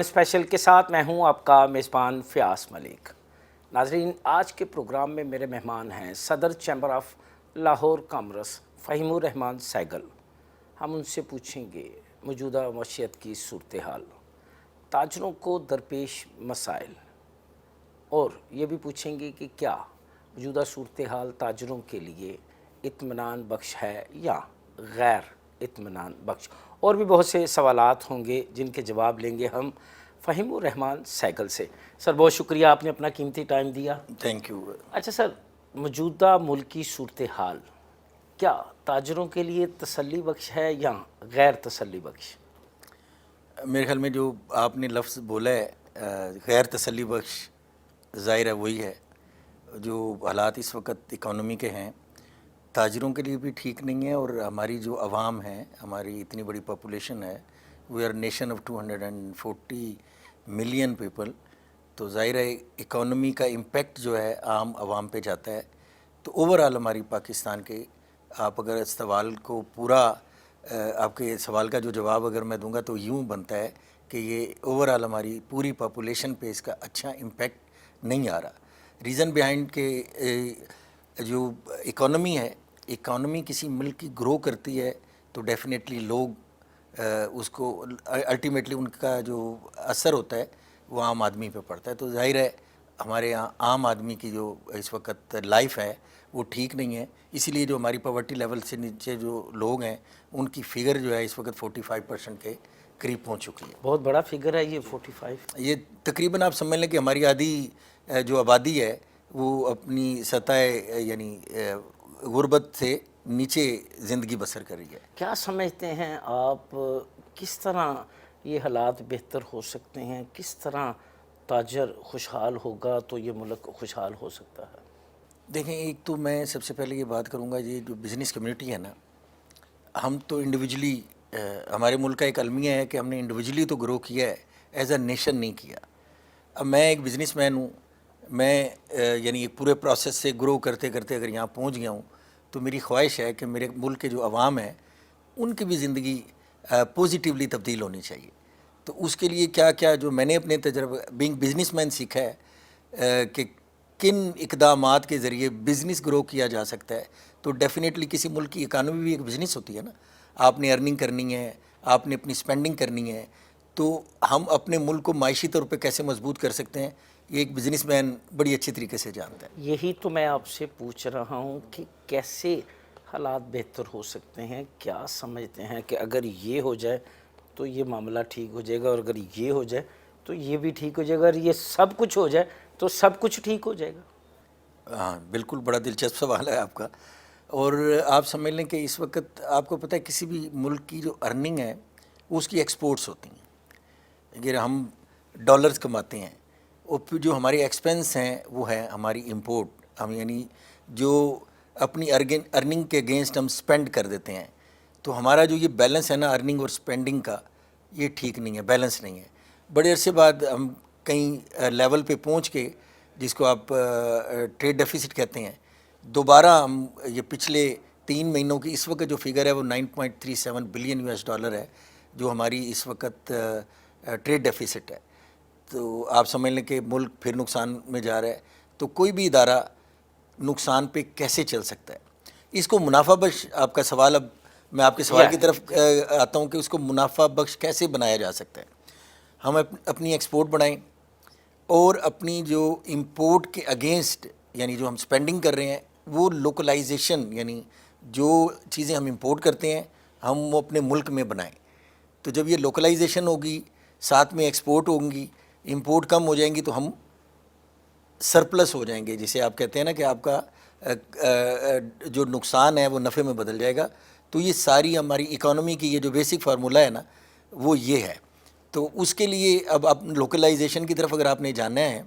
Special کے ساتھ میں ہوں آپ کا میزبان فیاض ملک۔ ناظرین، آج کے پروگرام میں میرے مہمان ہیں صدر chamber of Lahore commerce Fahim ur-Rehman Saigol. ہم ان سے پوچھیں گے موجودہ معیشت کی صورتحال، تاجروں کو درپیش مسائل، اور یہ بھی پوچھیں گے کہ کیا موجودہ صورتحال تاجروں کے لیے اطمینان بخش ہے یا غیر اطمینان بخش، اور بھی بہت سے سوالات ہوں گے جن کے جواب لیں گے ہم فہیم الرحمان سہگل سے۔ سر، بہت شکریہ، آپ نے اپنا قیمتی ٹائم دیا۔ Thank you. اچھا سر، موجودہ ملکی صورتحال کیا تاجروں کے لیے تسلی بخش ہے یا غیر تسلی بخش؟ میرے خیال میں جو آپ نے لفظ بولا ہے غیر تسلی بخش، ظاہر ہے وہی ہے۔ جو حالات اس وقت اکانومی کے ہیں تاجروں کے لیے بھی ٹھیک نہیں ہے، اور ہماری جو عوام ہے، ہماری اتنی بڑی پاپولیشن ہے، we are nation of 240 million people, تو ظاہر ہے اکانومی کا امپیکٹ جو ہے عام عوام پہ جاتا ہے۔ تو اوور آل ہماری پاکستان کے، آپ اگر اس سوال کو پورا آپ کے سوال کا جو جواب اگر میں دوں گا تو یوں بنتا ہے کہ یہ اوور آل ہماری پوری پاپولیشن پہ اس کا اچھا امپیکٹ نہیں آ رہا۔ ریزن بیہائنڈ کہ جو اکانومی ہے، اکانومی کسی ملک کی گرو کرتی ہے تو ڈیفینیٹلی لوگ اس کو الٹیمیٹلی ان کا جو اثر ہوتا ہے وہ عام آدمی پہ پڑتا ہے۔ تو ظاہر ہے ہمارے یہاں عام آدمی کی جو اس وقت لائف ہے وہ ٹھیک نہیں ہے، اسی لیے جو ہماری پاورٹی لیول سے نیچے جو لوگ ہیں ان کی فگر جو ہے اس وقت 45% کے قریب پہنچ چکی ہے۔ بہت بڑا فگر ہے یہ 45۔ یہ تقریباً آپ سمجھ لیں کہ ہماری آدھی جو آبادی ہے وہ اپنی سطح یعنی غربت سے نیچے زندگی بسر کر رہی ہے۔ کیا سمجھتے ہیں آپ کس طرح یہ حالات بہتر ہو سکتے ہیں؟ کس طرح تاجر خوشحال ہوگا تو یہ ملک خوشحال ہو سکتا ہے؟ دیکھیں، ایک تو میں سب سے پہلے یہ بات کروں گا، یہ جو بزنس کمیونٹی ہے نا، ہم تو انڈیویجلی، ہمارے ملک کا ایک المیہ ہے کہ ہم نے انڈیویجلی تو گرو کیا ہے، ایز اے نیشن نہیں کیا۔ اب میں ایک بزنس مین ہوں، میں یعنی ایک پورے پروسیس سے گرو کرتے کرتے اگر یہاں پہنچ گیا ہوں تو میری خواہش ہے کہ میرے ملک کے جو عوام ہیں ان کی بھی زندگی پوزیٹیولی تبدیل ہونی چاہیے۔ تو اس کے لیے کیا کیا جو میں نے اپنے تجربہ بینگ بزنس مین سیکھا ہے کہ کن اقدامات کے ذریعے بزنس گرو کیا جا سکتا ہے، تو ڈیفینیٹلی کسی ملک کی اکانومی بھی ایک بزنس ہوتی ہے نا۔ آپ نے ارننگ کرنی ہے، آپ نے اپنی سپینڈنگ کرنی ہے، تو ہم اپنے ملک کو معاشی طور پہ کیسے مضبوط کر سکتے ہیں یہ ایک بزنس مین بڑی اچھی طریقے سے جانتا ہے۔ یہی تو میں آپ سے پوچھ رہا ہوں کہ کیسے حالات بہتر ہو سکتے ہیں؟ کیا سمجھتے ہیں کہ اگر یہ ہو جائے تو یہ معاملہ ٹھیک ہو جائے گا، اور اگر یہ ہو جائے تو یہ بھی ٹھیک ہو جائے گا، اور یہ سب کچھ ہو جائے تو سب کچھ ٹھیک ہو جائے گا؟ ہاں بالکل، بڑا دلچسپ سوال ہے آپ کا۔ اور آپ سمجھ لیں کہ اس وقت آپ کو پتہ ہے کسی بھی ملک کی جو ارننگ ہے وہ اس کی ایکسپورٹس ہوتی ہیں۔ اگر ہم ڈالرز کماتے ہیں اور پھر جو ہماری ایکسپنس ہیں وہ ہے ہماری امپورٹ، ہم یعنی جو اپنی ارننگ کے اگینسٹ ہم سپینڈ کر دیتے ہیں، تو ہمارا جو یہ بیلنس ہے نا ارننگ اور سپینڈنگ کا، یہ ٹھیک نہیں ہے، بیلنس نہیں ہے۔ بڑے عرصے بعد ہم کئی لیول پہ پہنچ کے، جس کو آپ ٹریڈ ڈیفیسٹ کہتے ہیں، دوبارہ ہم یہ پچھلے 3 مہینوں کی اس وقت جو فگر ہے وہ 9.37 بلین US ڈالر ہے جو ہماری اس وقت ٹریڈ ڈیفیسٹ ہے۔ تو آپ سمجھ لیں کہ ملک پھر نقصان میں جا رہا ہے۔ تو کوئی بھی ادارہ نقصان پہ کیسے چل سکتا ہے؟ اس کو منافع بخش، آپ کا سوال، اب میں آپ کے سوال کی طرف آتا ہوں کہ اس کو منافع بخش کیسے بنایا جا سکتا ہے؟ ہم اپنی ایکسپورٹ بڑھائیں، اور اپنی جو امپورٹ کے اگینسٹ یعنی جو ہم سپینڈنگ کر رہے ہیں وہ لوکلائزیشن، یعنی جو چیزیں ہم امپورٹ کرتے ہیں ہم وہ اپنے ملک میں بنائیں۔ تو جب یہ لوکلائزیشن ہوگی، ساتھ میں ایکسپورٹ ہوں گی، امپورٹ کم ہو جائیں گی، تو ہم سرپلس ہو جائیں گے، جسے آپ کہتے ہیں نا کہ آپ کا جو نقصان ہے وہ نفع میں بدل جائے گا۔ تو یہ ساری ہماری اکانومی کی یہ جو بیسک فارمولہ ہے نا وہ یہ ہے۔ تو اس کے لیے اب آپ لوکلائزیشن کی طرف اگر آپ نے جانا ہے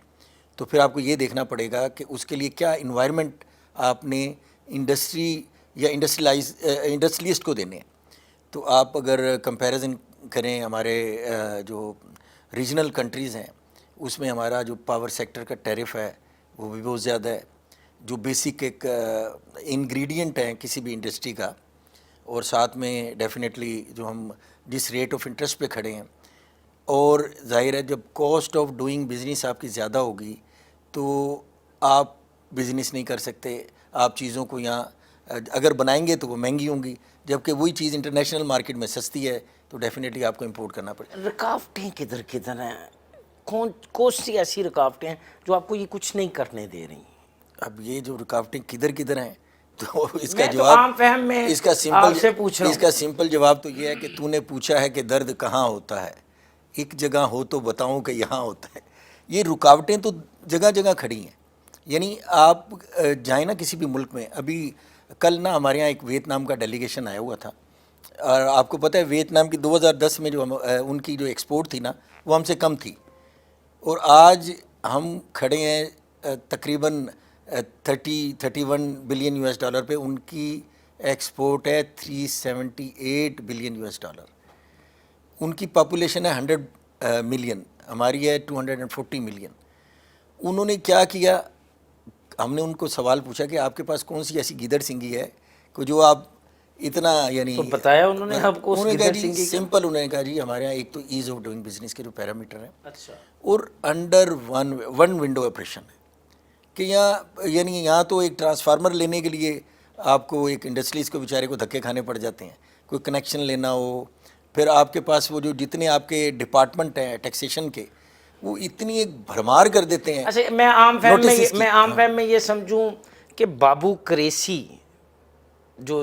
تو پھر آپ کو یہ دیکھنا پڑے گا کہ اس کے لیے کیا انوائرمنٹ آپ نے انڈسٹری یا انڈسٹریلسٹ کو دینے ہیں۔ تو آپ اگر کمپیریزن کریں ہمارے جو ریجنل کنٹریز ہیں اس میں ہمارا جو پاور سیکٹر کا ٹیرف ہے وہ بھی بہت زیادہ ہے، جو بیسک ایک انگریڈینٹ ہیں کسی بھی انڈسٹری کا، اور ساتھ میں ڈیفینیٹلی جو ہم جس ریٹ آف انٹرسٹ پہ کھڑے ہیں اور ظاہر ہے جب کاسٹ آف ڈوئنگ بزنس آپ کی زیادہ ہوگی تو آپ بزنس نہیں کر سکتے. آپ چیزوں کو یہاں اگر بنائیں گے تو وہ مہنگی ہوں گی، جبکہ وہی چیز انٹرنیشنل مارکیٹ میں سستی ہے تو ڈیفینیٹلی آپ کو امپورٹ کرنا پڑے. رکاوٹیں کدھر کدھر ہیں؟ کون سی ایسی رکاوٹیں ہیں جو آپ کو یہ کچھ نہیں کرنے دے رہی؟ اب یہ جو رکاوٹیں کدھر کدھر ہیں تو اس کا میں تو جواب عام فہم میں اس کا آپ سے پوچھ رہا ہوں. اس کا سمپل جواب تو یہ ہے کہ تو نے پوچھا ہے کہ درد کہاں ہوتا ہے، ایک جگہ ہو تو بتاؤں کہ یہاں ہوتا ہے. یہ رکاوٹیں تو جگہ جگہ کھڑی ہیں. یعنی آپ جائیں نا کسی بھی ملک میں. ابھی کل نا ہمارے یہاں ایک ویتنام کا ڈیلیگیشن آیا ہوا تھا، اور آپ کو پتہ ہے ویتنام کی 2010 میں جو ان کی جو ایکسپورٹ تھی نا وہ ہم سے کم تھی، اور آج ہم کھڑے ہیں تقریباً 31 بلین یو ایس ڈالر پہ. ان کی ایکسپورٹ ہے 378 بلین یو ایس ڈالر. ان کی پاپولیشن ہے 100 ملین، ہماری ہے 240 ملین. انہوں نے کیا کیا، ہم نے ان کو سوال پوچھا کہ آپ کے پاس کون سی ایسی گیدڑ سنگھی ہے کہ جو آپ اتنا یعنی تو بتایا انہوں نے آپ کو اس انہوں نے کہا گیدڑ جی سنگھی کا؟ سمپل، انہوں نے کہا جی ہمارے یہاں ایک تو ایز آف ڈوئنگ بزنس کے جو پیرامیٹر ہیں اچھا. اور انڈر ون ونڈو آپریشن ہے کہ یہاں یعنی یہاں تو ایک ٹرانسفارمر لینے کے لیے آپ کو ایک انڈسٹریز کو بیچارے کو دھکے کھانے پڑ جاتے ہیں. کوئی کنیکشن لینا ہو، پھر آپ کے پاس وہ جو جتنے آپ کے ڈپارٹمنٹ ہیں ٹیکسیشن کے وہ اتنی ایک بھرمار کر دیتے ہیں. اچھا، میں عام نوٹسز فہم میں یہ سمجھوں کہ بابو کریسی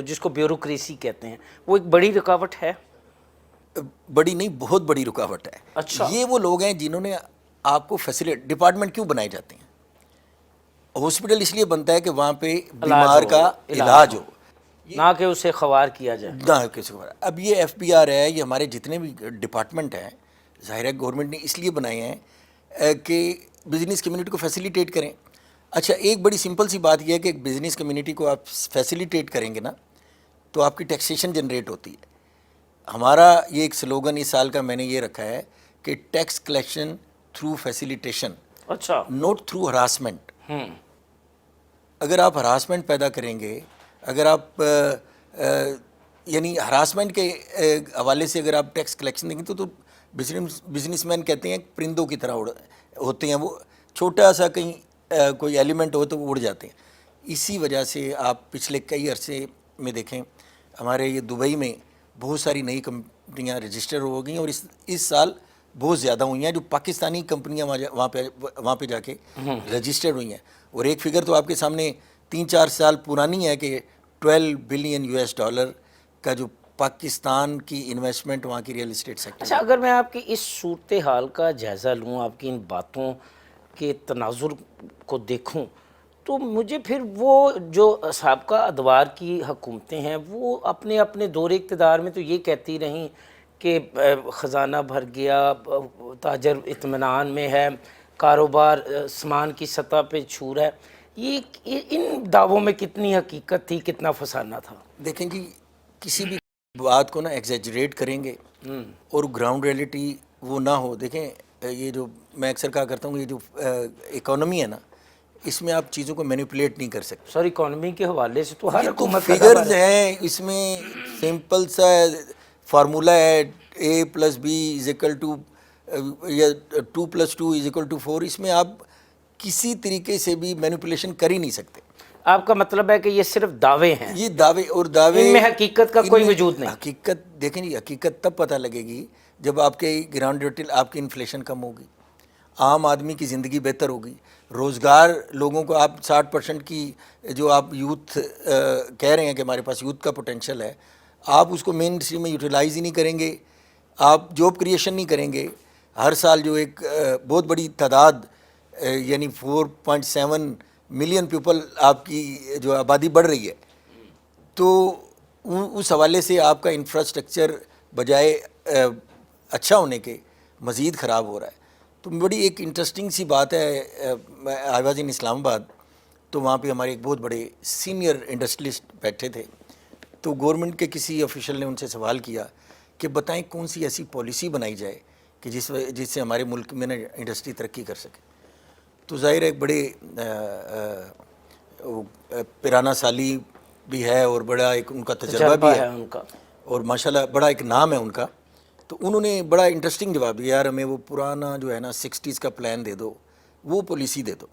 جس کو بیوروکریسی کہتے ہیں وہ ایک بڑی رکاوٹ ہے. بڑی نہیں، بہت بڑی رکاوٹ ہے. اچھا. یہ وہ لوگ ہیں جنہوں نے آپ کو ڈپارٹمنٹ کیوں بنائے جاتے ہیں؟ ہاسپٹل اس لیے بنتا ہے کہ وہاں پہ بیمار کا علاج ہو، نہ کہ اسے خوار کیا جائے. نہ کسی کو. اب یہ ایف بی آر ہے، یہ ہمارے جتنے بھی ڈپارٹمنٹ ہیں ظاہر ہے گورنمنٹ نے اس لیے بنائے ہیں کہ بزنس کمیونٹی کو فیسیلیٹیٹ کریں. اچھا، ایک بڑی سمپل سی بات یہ ہے کہ ایک بزنس کمیونٹی کو آپ فیسیلیٹیٹ کریں گے نا تو آپ کی ٹیکسیشن جنریٹ ہوتی ہے. ہمارا یہ ایک سلوگن اس سال کا میں نے یہ رکھا ہے کہ ٹیکس کلیکشن تھرو فیسیلیٹیشن، اچھا. Not through harassment. اگر آپ ہراسمنٹ پیدا کریں گے، اگر آپ یعنی ہراسمنٹ کے حوالے سے اگر آپ ٹیکس کلیکشن دیں گے تو بزنس مین کہتے ہیں پرندوں کی طرح ہوتے ہیں، وہ چھوٹا سا کہیں کوئی ایلیمنٹ ہو تو وہ اڑ جاتے ہیں. اسی وجہ سے آپ پچھلے کئی عرصے میں دیکھیں ہمارے یہ دبئی میں بہت ساری نئی کمپنیاں رجسٹر ہو گئیں، اور اس سال بہت زیادہ ہوئی ہیں جو پاکستانی کمپنیاں وہاں پہ جا کے رجسٹرڈ ہوئی ہیں. اور ایک فگر تو آپ کے سامنے 3-4 سال پرانی ہے کہ 12 بلین یو ایس ڈالر کا جو پاکستان کی انویسٹمنٹ وہاں کی ریئل اسٹیٹ سیکٹر. اچھا، اگر میں آپ کی اس صورتحال کا جائزہ لوں، آپ کی ان باتوں کے تناظر کو دیکھوں، تو مجھے پھر وہ جو سابقہ ادوار کی حکومتیں ہیں وہ اپنے اپنے دور اقتدار میں تو یہ کہتی رہیں کہ خزانہ بھر گیا، تاجر اطمینان میں ہے، کاروبار سامان کی سطح پہ چھو رہا ہے. ان دعووں میں کتنی حقیقت تھی، کتنا فسانہ تھا؟ دیکھیں جی، کسی بھی بات کو نا ایگزیجریٹ کریں گے اور گراؤنڈ ریئلٹی وہ نہ ہو. دیکھیں یہ جو میں اکثر کہا کرتا ہوں، یہ جو اکانومی ہے نا اس میں آپ چیزوں کو مینیپولیٹ نہیں کر سکتے. سر، اکانومی کے حوالے سے تو ہر یہ تو حکومت فگرز ہیں، اس میں سمپل سا فارمولا ہے A+B=2 یا 2+2=4. اس میں آپ کسی طریقے سے بھی مینیپولیشن کر ہی نہیں سکتے. آپ کا مطلب ہے کہ یہ صرف دعوے ہیں، یہ دعوے اور دعوے، ان میں حقیقت کا کوئی وجود نہیں. حقیقت دیکھیں جی، حقیقت تب پتہ لگے گی جب آپ کے گراؤنڈ ریٹل، آپ کی انفلیشن کم ہوگی، عام آدمی کی زندگی بہتر ہوگی، روزگار لوگوں کو، آپ 60% کی جو آپ یوتھ کہہ رہے ہیں کہ ہمارے پاس یوتھ کا پوٹینشیل ہے، آپ اس کو مین انڈسٹری میں یوٹیلائز ہی نہیں کریں گے، آپ جاب کریشن نہیں کریں گے. ہر سال جو ایک بہت بڑی تعداد یعنی 4.7 ملین پیپل آپ کی جو آبادی بڑھ رہی ہے، تو اس حوالے سے آپ کا انفراسٹرکچر بجائے اچھا ہونے کے مزید خراب ہو رہا ہے. تو بڑی ایک انٹرسٹنگ سی بات ہے. آئی واز ان اسلام آباد، تو وہاں پہ ہمارے ایک بہت بڑے سینئر انڈسٹریلسٹ بیٹھے تھے، تو گورنمنٹ کے کسی آفیشل نے ان سے سوال کیا کہ بتائیں کون سی ایسی پالیسی بنائی جائے کہ جس سے ہمارے ملک میں انڈسٹری ترقی کر سکے. تو ظاہر ایک بڑے پرانا سالی بھی ہے اور بڑا ایک ان کا تجربہ بھی ہے ان کا، اور ماشاءاللہ بڑا ایک نام ہے ان کا. تو انہوں نے بڑا انٹرسٹنگ جواب دیا، یار ہمیں وہ پرانا جو ہے نا 60s کا پلان دے دو، وہ پالیسی دے دو.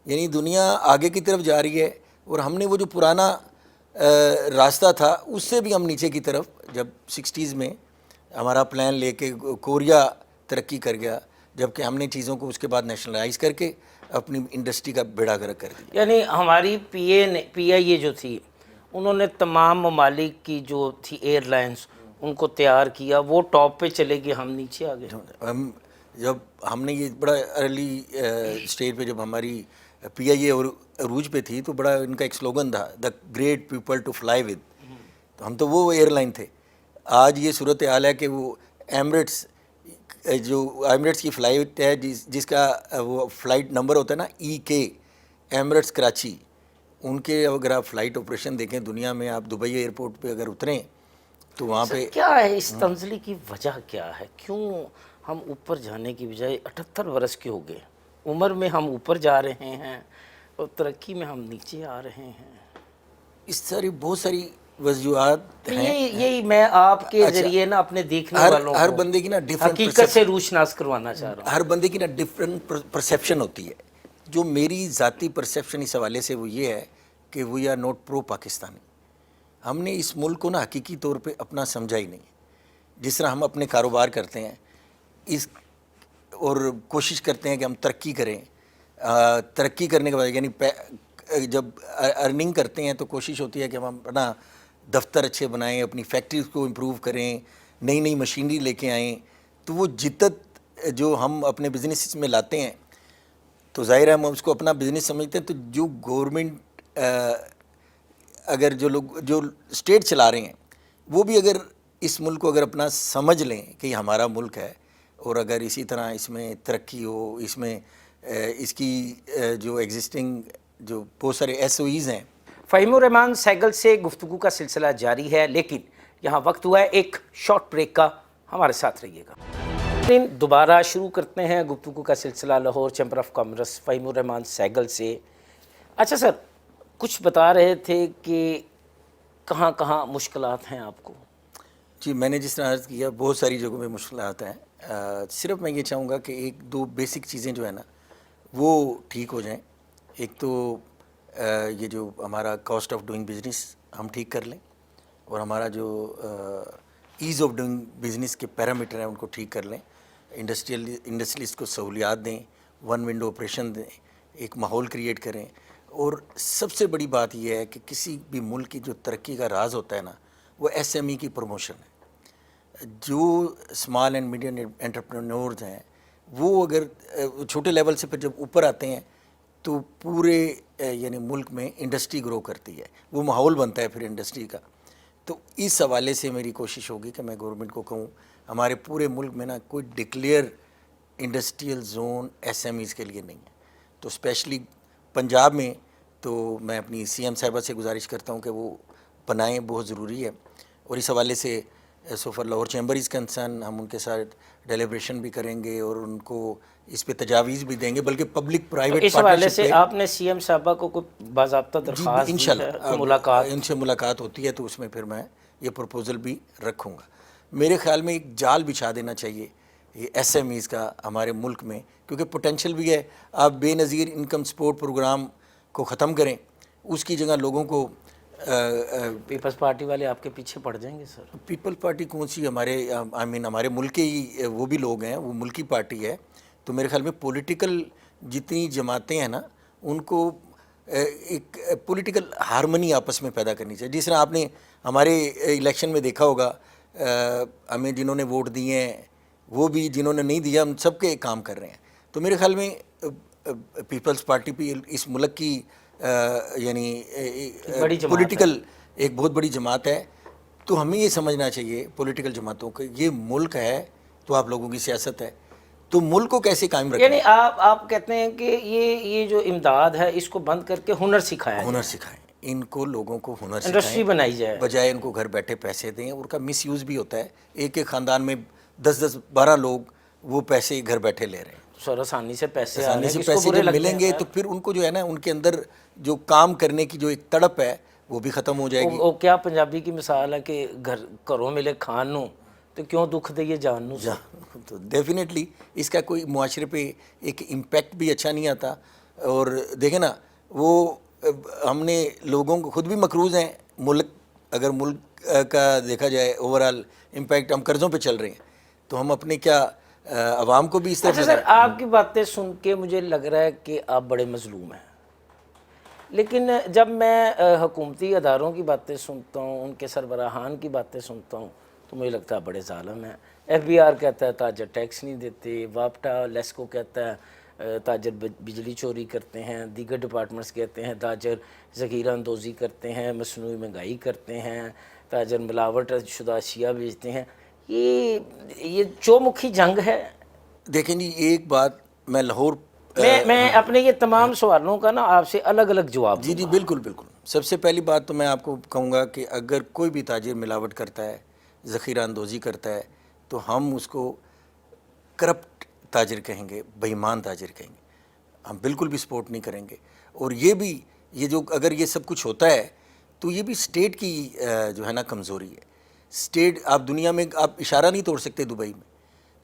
یعنی دنیا آگے کی طرف جا رہی ہے اور ہم نے وہ جو پرانا راستہ تھا اس سے بھی ہم نیچے کی طرف، جب 60s میں ہمارا پلان لے کے کوریا ترقی کر گیا، جبکہ ہم نے چیزوں کو اس کے بعد نیشنلائز کر کے اپنی انڈسٹری کا بیڑا گرک کر دیا. یعنی ہماری پی آئی اے جو تھی انہوں نے تمام ممالک کی جو تھی ایئر لائنس ان کو تیار کیا، وہ ٹاپ پہ چلے گئے، ہم نیچے آ گئے. جب ہم نے یہ بڑا ارلی اسٹیج پہ جب ہماری پی آئی اے اور عروج پہ تھی تو بڑا ان کا ایک سلوگن تھا، the great people to fly with. تو ہم تو وہ ایئر لائن تھے. آج یہ صورت حال ہے کہ وہ ایمریٹس، جو ایمریٹس کی فلائٹ ہے جس کا وہ فلائٹ نمبر ہوتا ہے نا EK، ایمریٹس کراچی، ان کے اگر آپ فلائٹ آپریشن دیکھیں دنیا میں، آپ دبئی ایئرپورٹ پہ اگر اتریں تو وہاں پہ کیا ہے اس تنزلی کی وجہ کیا ہے؟ کیوں ہم اوپر جانے کی بجائے 78 برس کے ہو گئے، عمر میں ہم اوپر جا رہے ہیں اور ترقی میں ہم نیچے آ رہے ہیں؟ اس ساری بہت ساری وجوہات ہیں. یہی میں آپ کے ذریعے نا اپنے دیکھنے والوں ہر کو بندے کی نا ڈفرینٹ حقیقت سے روشناس کروانا چاہ رہا ہوں. ہر بندے کی نا ڈفرینٹ پرسیپشن ہوتی ہے. جو میری ذاتی پرسیپشن اس حوالے سے وہ یہ ہے کہ وی آر ناٹ پرو پاکستانی. ہم نے اس ملک کو نا حقیقی طور پہ اپنا سمجھا ہی نہیں. جس طرح ہم اپنے کاروبار کرتے ہیں اس اور کوشش کرتے ہیں کہ ہم ترقی کریں، ترقی کرنے کے بعد یعنی جب ارننگ کرتے ہیں تو کوشش ہوتی ہے کہ ہم اپنا دفتر اچھے بنائیں، اپنی فیکٹریز کو امپروو کریں، نئی نئی مشینری لے کے آئیں. تو وہ جدت جو ہم اپنے بزنس میں لاتے ہیں تو ظاہر ہے ہم اس کو اپنا بزنس سمجھتے ہیں. تو جو گورنمنٹ اگر جو لوگ جو اسٹیٹ چلا رہے ہیں وہ بھی اگر اس ملک کو اگر اپنا سمجھ لیں کہ یہ ہمارا ملک ہے، اور اگر اسی طرح اس میں ترقی ہو، اس میں اس کی جو ایگزسٹنگ جو بہت سارے SOEs ہیں. فہیم الرحمان سہگل سے گفتگو کا سلسلہ جاری ہے، لیکن یہاں وقت ہوا ہے ایک شارٹ بریک کا. ہمارے ساتھ رہیے گا. دوبارہ شروع کرتے ہیں گفتگو کا سلسلہ Lahore chamber of commerce Fahim ur-Rehman Saigol سے. اچھا سر، کچھ بتا رہے تھے کہ کہاں کہاں مشکلات ہیں آپ کو؟ جی، میں نے جس طرح عرض کیا بہت ساری جگہوں میں مشکلات ہیں. صرف میں یہ چاہوں گا کہ ایک دو بیسک چیزیں جو ہے نا وہ ٹھیک ہو جائیں. ایک تو یہ جو ہمارا کاسٹ آف ڈوئنگ بزنس ہم ٹھیک کر لیں، اور ہمارا جو ایز آف ڈوئنگ بزنس کے پیرامیٹر ہیں ان کو ٹھیک کر لیں. انڈسٹریلسٹ کو سہولیات دیں، ون ونڈو آپریشن دیں، ایک ماحول کریٹ کریں. اور سب سے بڑی بات یہ ہے کہ کسی بھی ملک کی جو ترقی کا راز ہوتا ہے نا وہ SME کی پروموشن ہے. جو اسمال اینڈ میڈیم انٹرپرینورز ہیں وہ اگر چھوٹے لیول سے پھر جب اوپر آتے ہیں تو پورے یعنی ملک میں انڈسٹری گرو کرتی ہے، وہ ماحول بنتا ہے پھر انڈسٹری کا. تو اس حوالے سے میری کوشش ہوگی کہ میں گورنمنٹ کو کہوں ہمارے پورے ملک میں نا کوئی ڈکلیئر انڈسٹریل زون SMEs کے لیے نہیں ہے. تو اسپیشلی پنجاب میں تو میں اپنی CM صاحبہ سے گزارش کرتا ہوں کہ وہ بنائیں، بہت ضروری ہے. اور اس حوالے سے so far Lahore chamber is concern ہم ان کے ساتھ ڈیلیبریشن بھی کریں گے اور ان کو اس پہ تجاویز بھی دیں گے، بلکہ پبلک پرائیویٹ اس حوالے سے آپ نے CM صاحبہ کو کوئی باضابطہ درخواست دی ہے؟ انشاءاللہ ملاقات ان سے ملاقات ہوتی ہے تو اس میں پھر میں یہ پروپوزل بھی رکھوں گا. میرے خیال میں ایک جال بچھا دینا چاہیے یہ SMEs کا ہمارے ملک میں، کیونکہ پوٹینشیل بھی ہے. آپ بے نظیر انکم سپورٹ پروگرام کو ختم کریں، اس کی جگہ لوگوں کو پیپلز پارٹی والے آپ کے پیچھے پڑ جائیں گے سر. پیپل پارٹی کون سی؟ ہمارے ہمارے ملک کے ہی وہ بھی لوگ ہیں، وہ ملکی پارٹی ہے. تو میرے خیال میں پولیٹیکل جتنی جماعتیں ہیں نا ان کو ایک پولیٹیکل ہارمنی آپس میں پیدا کرنی چاہیے. جس طرح آپ نے ہمارے الیکشن میں دیکھا ہوگا، ہمیں جنہوں نے ووٹ دیے ہیں وہ بھی جنہوں نے نہیں دیا، ہم سب کے کام کر رہے ہیں. تو میرے خیال میں پیپلز پارٹی بھی اس ملک کی یعنی پولیٹیکل ایک بہت بڑی جماعت ہے. تو ہمیں یہ سمجھنا چاہیے پولیٹیکل جماعتوں کو، یہ ملک ہے تو آپ لوگوں کی سیاست ہے، تو ملک کو کیسے قائم رکھیں؟ یعنی آپ کہتے ہیں کہ یہ جو امداد ہے اس کو بند کر کے ہنر سکھایا، ہنر سکھائیں ان کو، لوگوں کو ہنر انڈسٹری سکھائیں، بنائی جائے، بجائے ان کو گھر بیٹھے پیسے دیں. اور کا مس یوز بھی ہوتا ہے، ایک ایک خاندان میں 10-12 لوگ وہ پیسے گھر بیٹھے لے رہے ہیں. سر آسانی سے پیسے آسانی سے پیسے جب ملیں گے تو پھر ان کو جو ہے نا ان کے اندر جو کام کرنے کی جو ایک تڑپ ہے وہ بھی ختم ہو جائے گی. وہ کیا پنجابی کی مثال ہے کہ گھروں ملے کھان نو تو کیوں دکھ دئیے جان نو سی؟ تو ڈیفینیٹلی اس کا کوئی معاشرے پہ ایک امپیکٹ بھی اچھا نہیں آتا. اور دیکھیں نا وہ ہم نے لوگوں کو خود بھی مقروض ہیں. ملک اگر ملک کا دیکھا جائے اوور آل امپیکٹ، ہم قرضوں پہ چل رہے ہیں، تو ہم اپنے کیا عوام کو بھی اس طرح اچھا سر، آپ کی باتیں سن کے مجھے لگ رہا ہے کہ آپ بڑے مظلوم ہیں، لیکن جب میں حکومتی اداروں کی باتیں سنتا ہوں، ان کے سربراہان کی باتیں سنتا ہوں، تو مجھے لگتا ہے بڑے ظالم ہیں. ایف بی آر کہتا ہے تاجر ٹیکس نہیں دیتے، وابٹا لیسکو کہتا ہے تاجر بجلی چوری کرتے ہیں، دیگر ڈپارٹمنٹس کہتے ہیں تاجر ذخیرہ اندوزی کرتے ہیں، مصنوعی مہنگائی کرتے ہیں، تاجر ملاوٹ شدہ اشیاء بیچتے ہیں. یہ چومکھی جنگ ہے. دیکھیں جی ایک بات میں لاہور میں اپنے یہ تمام سوالوں کا نا آپ سے الگ الگ جواب جی دوں گا. بالکل بالکل. سب سے پہلی بات تو میں آپ کو کہوں گا کہ اگر کوئی بھی تاجر ملاوٹ کرتا ہے، ذخیرہ اندوزی کرتا ہے، تو ہم اس کو کرپٹ تاجر کہیں گے، بے ایمان تاجر کہیں گے. ہم بالکل بھی سپورٹ نہیں کریں گے. اور یہ جو اگر یہ سب کچھ ہوتا ہے تو یہ بھی اسٹیٹ کی جو ہے نا کمزوری ہے. اسٹیٹ، آپ دنیا میں آپ اشارہ نہیں توڑ سکتے.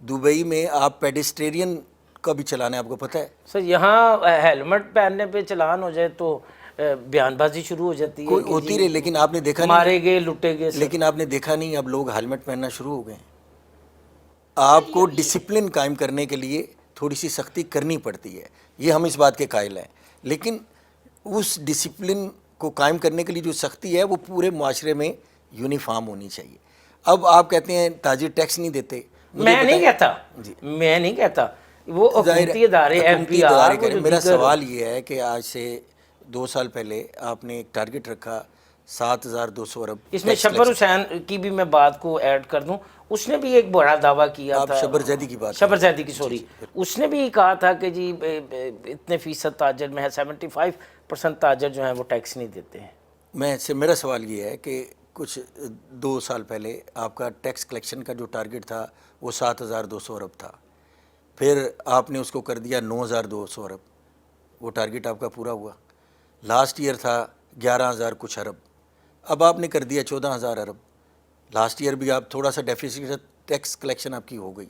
دبئی میں آپ پیڈسٹرین کا بھی چلانا ہے، آپ کو پتہ ہے. سر یہاں ہیلمٹ پہننے پہ چلان ہو جائے تو بیان بازی شروع ہو جاتی ہے کوئی کہ ہوتی جی رہے، لیکن آپ نے دیکھا نہیں، مارے گئے لٹے گئے. سر لیکن آپ نے دیکھا نہیں اب لوگ ہیلمٹ پہننا شروع ہو گئے ہیں. آپ کو ڈسپلن قائم کرنے کے لیے تھوڑی سی سختی کرنی پڑتی ہے، یہ ہم اس بات کے قائل ہیں. لیکن اس ڈسپلن کو قائم کرنے کے لیے جو سختی ہے وہ پورے معاشرے میں یونیفارم ہونی چاہیے. اب آپ کہتے ہیں تاجر ٹیکس نہیں دیتے. میں نہیں کہتا وہ حکومتی ادارے ایف حکومتی بی آر ادارے وہ کریں. جو میرا دیگر. سوال یہ ہے کہ آج سے 2 سال پہلے آپ نے ایک ٹارگٹ رکھا 7,200 ارب. اس میں شبر حسین کی بھی میں بات کو ایڈ کر دوں، اس نے بھی ایک بڑا دعویٰ کیا آپ تھا. شبر زیدی کی بات شبر کریں. زیدی کی، سوری. اس نے بھی کہا تھا کہ جی اتنے فیصد تاجر میں 75% تاجر جو ہیں وہ ٹیکس نہیں دیتے ہیں. میرا سوال یہ ہے کہ کچھ 2 سال پہلے آپ کا ٹیکس کلیکشن کا جو ٹارگٹ تھا وہ 7,200 ارب تھا. پھر آپ نے اس کو کر دیا 9,200 ارب. وہ ٹارگٹ آپ کا پورا ہوا. لاسٹ ایئر تھا 11,000 کچھ ارب. اب آپ نے کر دیا 14,000 ارب. لاسٹ ایئر بھی آپ تھوڑا سا ڈیفیسٹ ٹیکس کلیکشن آپ کی ہو گئی.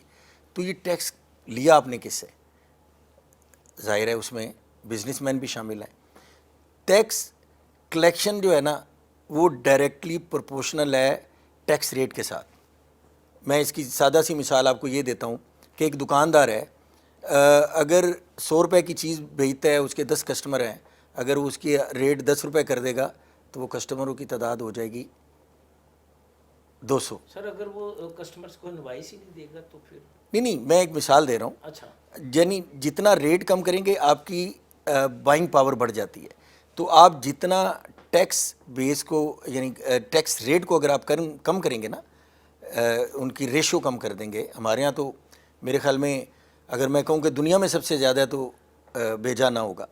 تو یہ ٹیکس لیا آپ نے کس سے؟ ظاہر ہے اس میں بزنس مین بھی شامل ہیں. ٹیکس کلیکشن جو ہے نا وہ ڈائریکٹلی پروپورشنل ہے ٹیکس ریٹ کے ساتھ. میں اس کی سادہ سی مثال آپ کو یہ دیتا ہوں کہ ایک دکاندار ہے، اگر 100 روپے کی چیز بیچتا ہے، اس کے 10 کسٹمر ہیں، اگر وہ اس کی ریٹ 10 روپے کر دے گا تو وہ کسٹمروں کی تعداد ہو جائے گی 200. سر اگر وہ کسٹمرز کو انوائس ہی نہیں دے گا تو پھر نہیں میں ایک مثال دے رہا ہوں. اچھا یعنی جتنا ریٹ کم کریں گے آپ کی بائنگ پاور بڑھ جاتی ہے. تو آپ جتنا ٹیکس بیس کو یعنی ٹیکس ریٹ کو اگر آپ کم کریں گے نا، ان کی ریشو کم کر دیں گے. ہمارے ہاں تو میرے خیال میں اگر میں کہوں کہ دنیا میں سب سے زیادہ تو بیجا نہ ہوگا،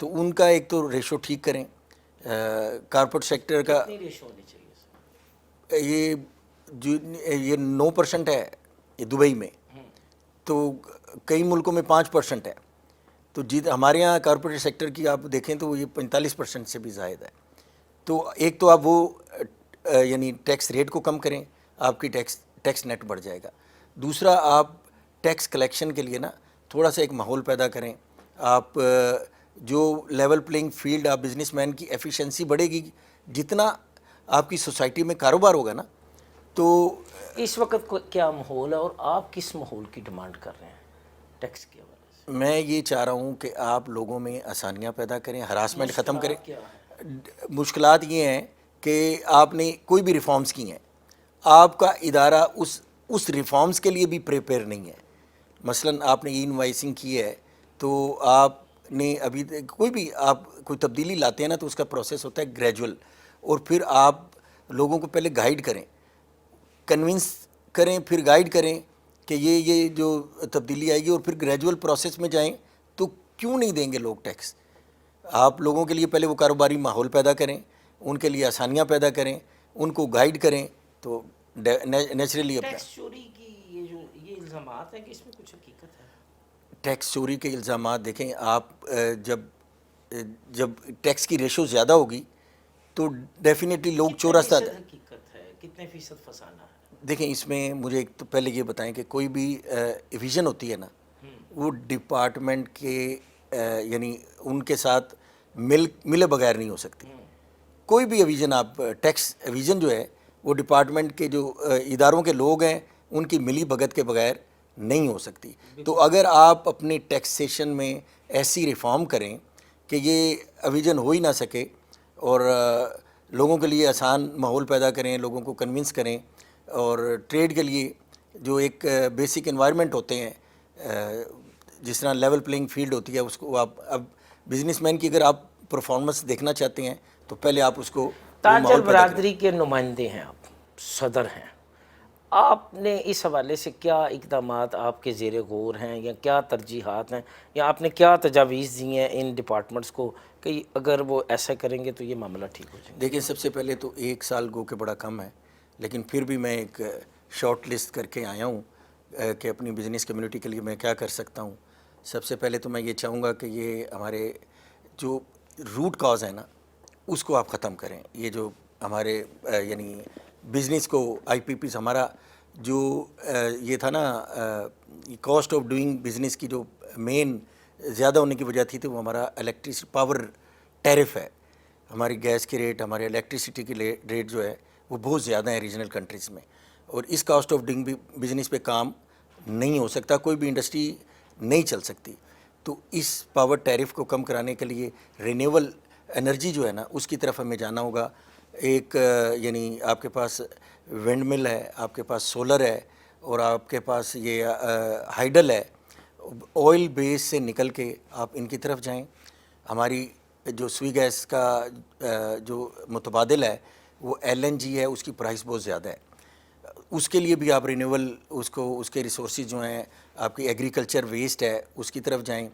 تو ان کا ایک تو ریشو ٹھیک کریں. کارپوریٹ سیکٹر کا کتنی ریشو ہونی چاہیے سر؟ یہ 9% ہے یہ دبئی میں، تو کئی ملکوں میں 5% ہے. تو ہمارے ہاں کارپوریٹ سیکٹر کی آپ دیکھیں تو یہ 45% سے بھی زائد ہے. تو ایک تو آپ وہ یعنی ٹیکس ریٹ کو کم کریں، آپ کی ٹیکس نیٹ بڑھ جائے گا. دوسرا آپ ٹیکس کلیکشن کے لیے نا تھوڑا سا ایک ماحول پیدا کریں. آپ جو لیول پلینگ فیلڈ، آپ بزنس مین کی ایفیشنسی بڑھے گی جتنا آپ کی سوسائٹی میں کاروبار ہوگا نا. تو اس وقت کیا ماحول ہے اور آپ کس ماحول کی ڈیمانڈ کر رہے ہیں ٹیکس کے حوالے سے؟ میں یہ چاہ رہا ہوں کہ آپ لوگوں میں آسانیاں پیدا کریں، ہراسمنٹ ختم کریں. کیا ہے؟ مشکلات یہ ہیں کہ آپ نے کوئی بھی ریفارمز کی ہیں، آپ کا ادارہ اس ریفارمز کے لیے بھی پریپیئر نہیں ہے. مثلاً آپ نے ای انوائسنگ کی ہے تو آپ نے ابھی کوئی بھی آپ کوئی تبدیلی لاتے ہیں نا تو اس کا پروسیس ہوتا ہے گریجول. اور پھر آپ لوگوں کو پہلے گائیڈ کریں، کنونس کریں، پھر گائیڈ کریں کہ یہ جو تبدیلی آئے گی، اور پھر گریجول پروسیس میں جائیں. تو کیوں نہیں دیں گے لوگ ٹیکس؟ آپ لوگوں کے لیے پہلے وہ کاروباری ماحول پیدا کریں، ان کے لیے آسانیاں پیدا کریں، ان کو گائیڈ کریں تو نیچرلی اپنا. ٹیکس چوری کی یہ الزامات ہیں کہ اس میں کچھ حقیقت ہے؟ ٹیکس چوری کے الزامات دیکھیں آپ، جب ٹیکس کی ریشو زیادہ ہوگی تو ڈیفینیٹلی لوگ چور راستہ. کتنے فیصد حقیقت ہے، کتنے فیصد فسانہ ہے؟ دیکھیں اس میں مجھے ایک تو پہلے یہ بتائیں کہ کوئی بھی ویژن ہوتی ہے نا وہ ڈپارٹمنٹ کے یعنی ان کے ساتھ ملے بغیر نہیں ہو سکتی. کوئی بھی ویژن آپ ٹیکس ویژن جو ہے وہ ڈپارٹمنٹ کے جو اداروں کے لوگ ہیں ان کی ملی بھگت کے بغیر نہیں ہو سکتی. تو اگر آپ اپنی ٹیکسیشن میں ایسی ریفارم کریں کہ یہ ویژن ہو ہی نہ سکے اور لوگوں کے لیے آسان ماحول پیدا کریں, لوگوں کو کنونس کریں, اور ٹریڈ کے لیے جو ایک بیسک انوائرمنٹ ہوتے ہیں جس طرح لیول پلینگ فیلڈ ہوتی ہے اس کو آپ اب بزنس مین کی اگر آپ پرفارمنس دیکھنا چاہتے ہیں تو پہلے آپ اس کو وہ تاجر ماحول پیدا کریں. برادری کے نمائندے ہیں آپ, صدر ہیں, آپ نے اس حوالے سے کیا اقدامات آپ کے زیر غور ہیں یا کیا ترجیحات ہیں یا آپ نے کیا تجاویز دی ہیں ان ڈپارٹمنٹس کو کہ اگر وہ ایسا کریں گے تو یہ معاملہ ٹھیک ہو جائے گا؟ دیکھیں سب سے پہلے تو 1 سال گو کے بڑا کم ہے, لیکن پھر بھی میں ایک شارٹ لسٹ کر کے آیا ہوں کہ اپنی بزنس کمیونٹی کے لیے میں کیا کر سکتا ہوں. سب سے پہلے تو میں یہ چاہوں گا کہ یہ ہمارے جو روٹ کاز ہے نا اس کو آپ ختم کریں. یہ جو ہمارے یعنی بزنس کو آئی پی پیز ہمارا جو یہ تھا نا کاسٹ آف ڈوئنگ بزنس کی جو مین زیادہ ہونے کی وجہ تھی تو وہ ہمارا الیکٹرسٹی پاور ٹیرف ہے. ہماری گیس کی ریٹ, ہمارے الیکٹریسٹی کی ریٹ جو ہے وہ بہت زیادہ ہیں ریجنل کنٹریز میں, اور اس کاسٹ آف ڈوئنگ بزنس پہ کام نہیں ہو سکتا, کوئی بھی انڈسٹری نہیں چل سکتی. تو اس پاور ٹیرف کو کم کرانے کے لیے رینیول انرجی جو ہے نا اس کی طرف ہمیں جانا ہوگا. ایک یعنی آپ کے پاس ونڈ مل ہے, آپ کے پاس سولر ہے, اور آپ کے پاس یہ ہائیڈل ہے. آئل بیس سے نکل کے آپ ان کی طرف جائیں. ہماری جو سوئی گیس کا جو متبادل ہے وہ ایل این جی ہے, اس کی پرائس بہت زیادہ ہے. اس کے لیے بھی آپ رینیول اس کے ریسورسز جو ہیں, آپ کی ایگریکلچر ویسٹ ہے اس کی طرف جائیں.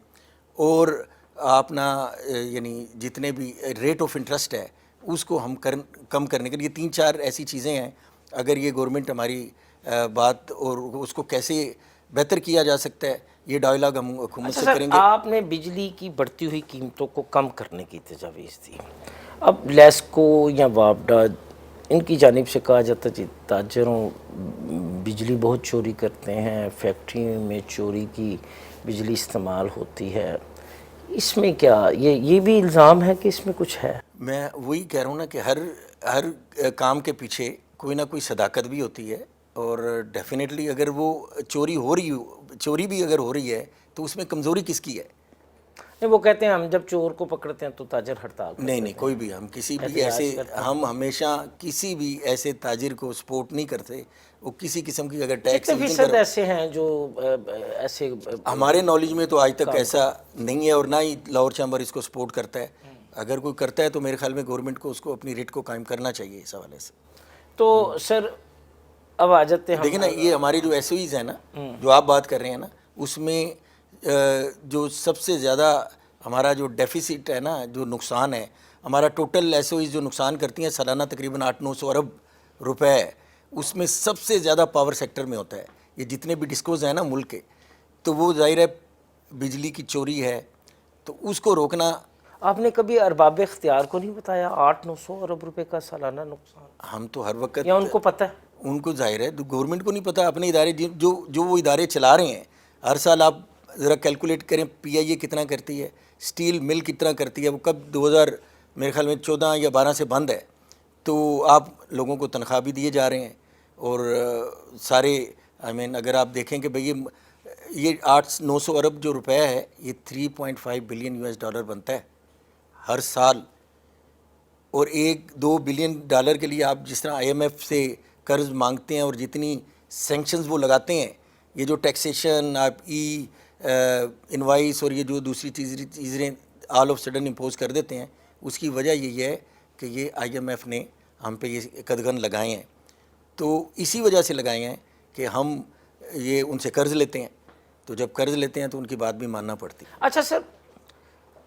اور آپ نا یعنی جتنے بھی ریٹ آف انٹرسٹ ہے اس کو ہم کم کرنے کے لیے 3-4 ایسی چیزیں ہیں. اگر یہ گورنمنٹ ہماری بات اور اس کو کیسے بہتر کیا جا سکتا ہے یہ ڈائلاگ ہم حکومت اچھا سے سر, کریں گے. آپ نے بجلی کی بڑھتی ہوئی قیمتوں کو کم کرنے کی تجاویز دی. اب لیسکو یا وابڈا ان کی جانب سے کہا جاتا ہے تاجروں بجلی بہت چوری کرتے ہیں, فیکٹریوں میں چوری کی بجلی استعمال ہوتی ہے. اس میں کیا یہ بھی الزام ہے کہ اس میں کچھ ہے؟ میں وہی کہہ رہا ہوں نا کہ ہر کام کے پیچھے کوئی نہ کوئی صداقت بھی ہوتی ہے, اور ڈیفینیٹلی اگر وہ چوری بھی اگر ہو رہی ہے تو اس میں کمزوری کس کی ہے؟ نہیں, وہ کہتے ہیں ہم جب چور کو پکڑتے ہیں تو تاجر ہڑتال کرتے نہیں, کوئی بھی ہم کسی بھی احتجاج ایسے کرتے ہیں. ہم ہمیشہ کسی بھی ایسے تاجر کو سپورٹ نہیں کرتے. وہ کسی قسم کی اگر ٹیکس کتنے فیصد ایسے ہیں جو ایسے ہمارے نالج میں تو آج تک ایسا نہیں ہے, اور نہ ہی لاہور چیمبر اس کو سپورٹ کرتا ہے. اگر کوئی کرتا ہے تو میرے خیال میں گورنمنٹ کو اس کو اپنی ریٹ کو قائم کرنا چاہیے اس حوالے سے. تو سر اب آ جاتے ہیں دیکھیں نا, یہ ہماری جو ایس او ایز ہیں نا جو آپ بات کر رہے ہیں نا اس میں جو سب سے زیادہ ہمارا جو ڈیفیسٹ ہے نا, جو نقصان ہے, ہمارا ٹوٹل ایس او ایز جو نقصان کرتی ہیں سالانہ تقریباً 800-900 ارب روپے ہے, اس میں سب سے زیادہ پاور سیکٹر میں ہوتا ہے. یہ جتنے بھی ڈسکوز ہیں نا ملک کے, تو وہ ظاہر ہے بجلی کی چوری ہے, تو اس کو روکنا. آپ نے کبھی ارباب اختیار کو نہیں بتایا 800-900 ارب روپے کا سالانہ نقصان؟ ہم تو ہر وقت یا ان کو پتہ ہے؟ ان کو ظاہر ہے گورنمنٹ کو نہیں پتہ. اپنے ادارے جو وہ ادارے چلا رہے ہیں, ہر سال آپ ذرا کیلکولیٹ کریں پی آئی اے کتنا کرتی ہے, اسٹیل مل کتنا کرتی ہے, وہ کب 2000 میرے خیال میں 14 یا 12 سے بند ہے, تو آپ لوگوں کو تنخواہ بھی دیے جا رہے ہیں. اور سارے اگر آپ دیکھیں کہ بھئی یہ 800-900 ارب جو روپے ہے یہ 3.5 بلین US ڈالر بنتا ہے ہر سال. اور 1-2 بلین ڈالر کے لیے آپ جس طرح آئی ایم ایف سے قرض مانگتے ہیں اور جتنی سینکشنز وہ لگاتے ہیں, یہ جو ٹیکسیشن آپ انوائس اور یہ جو دوسری چیزیں آل آف سڈن امپوز کر دیتے ہیں, اس کی وجہ یہی ہے کہ یہ آئی ایم ایف نے ہم پہ یہ قدغن لگائے ہیں. تو اسی وجہ سے لگائے ہیں کہ ہم یہ ان سے قرض لیتے ہیں, تو جب قرض لیتے ہیں تو ان کی بات بھی ماننا پڑتی. اچھا سر,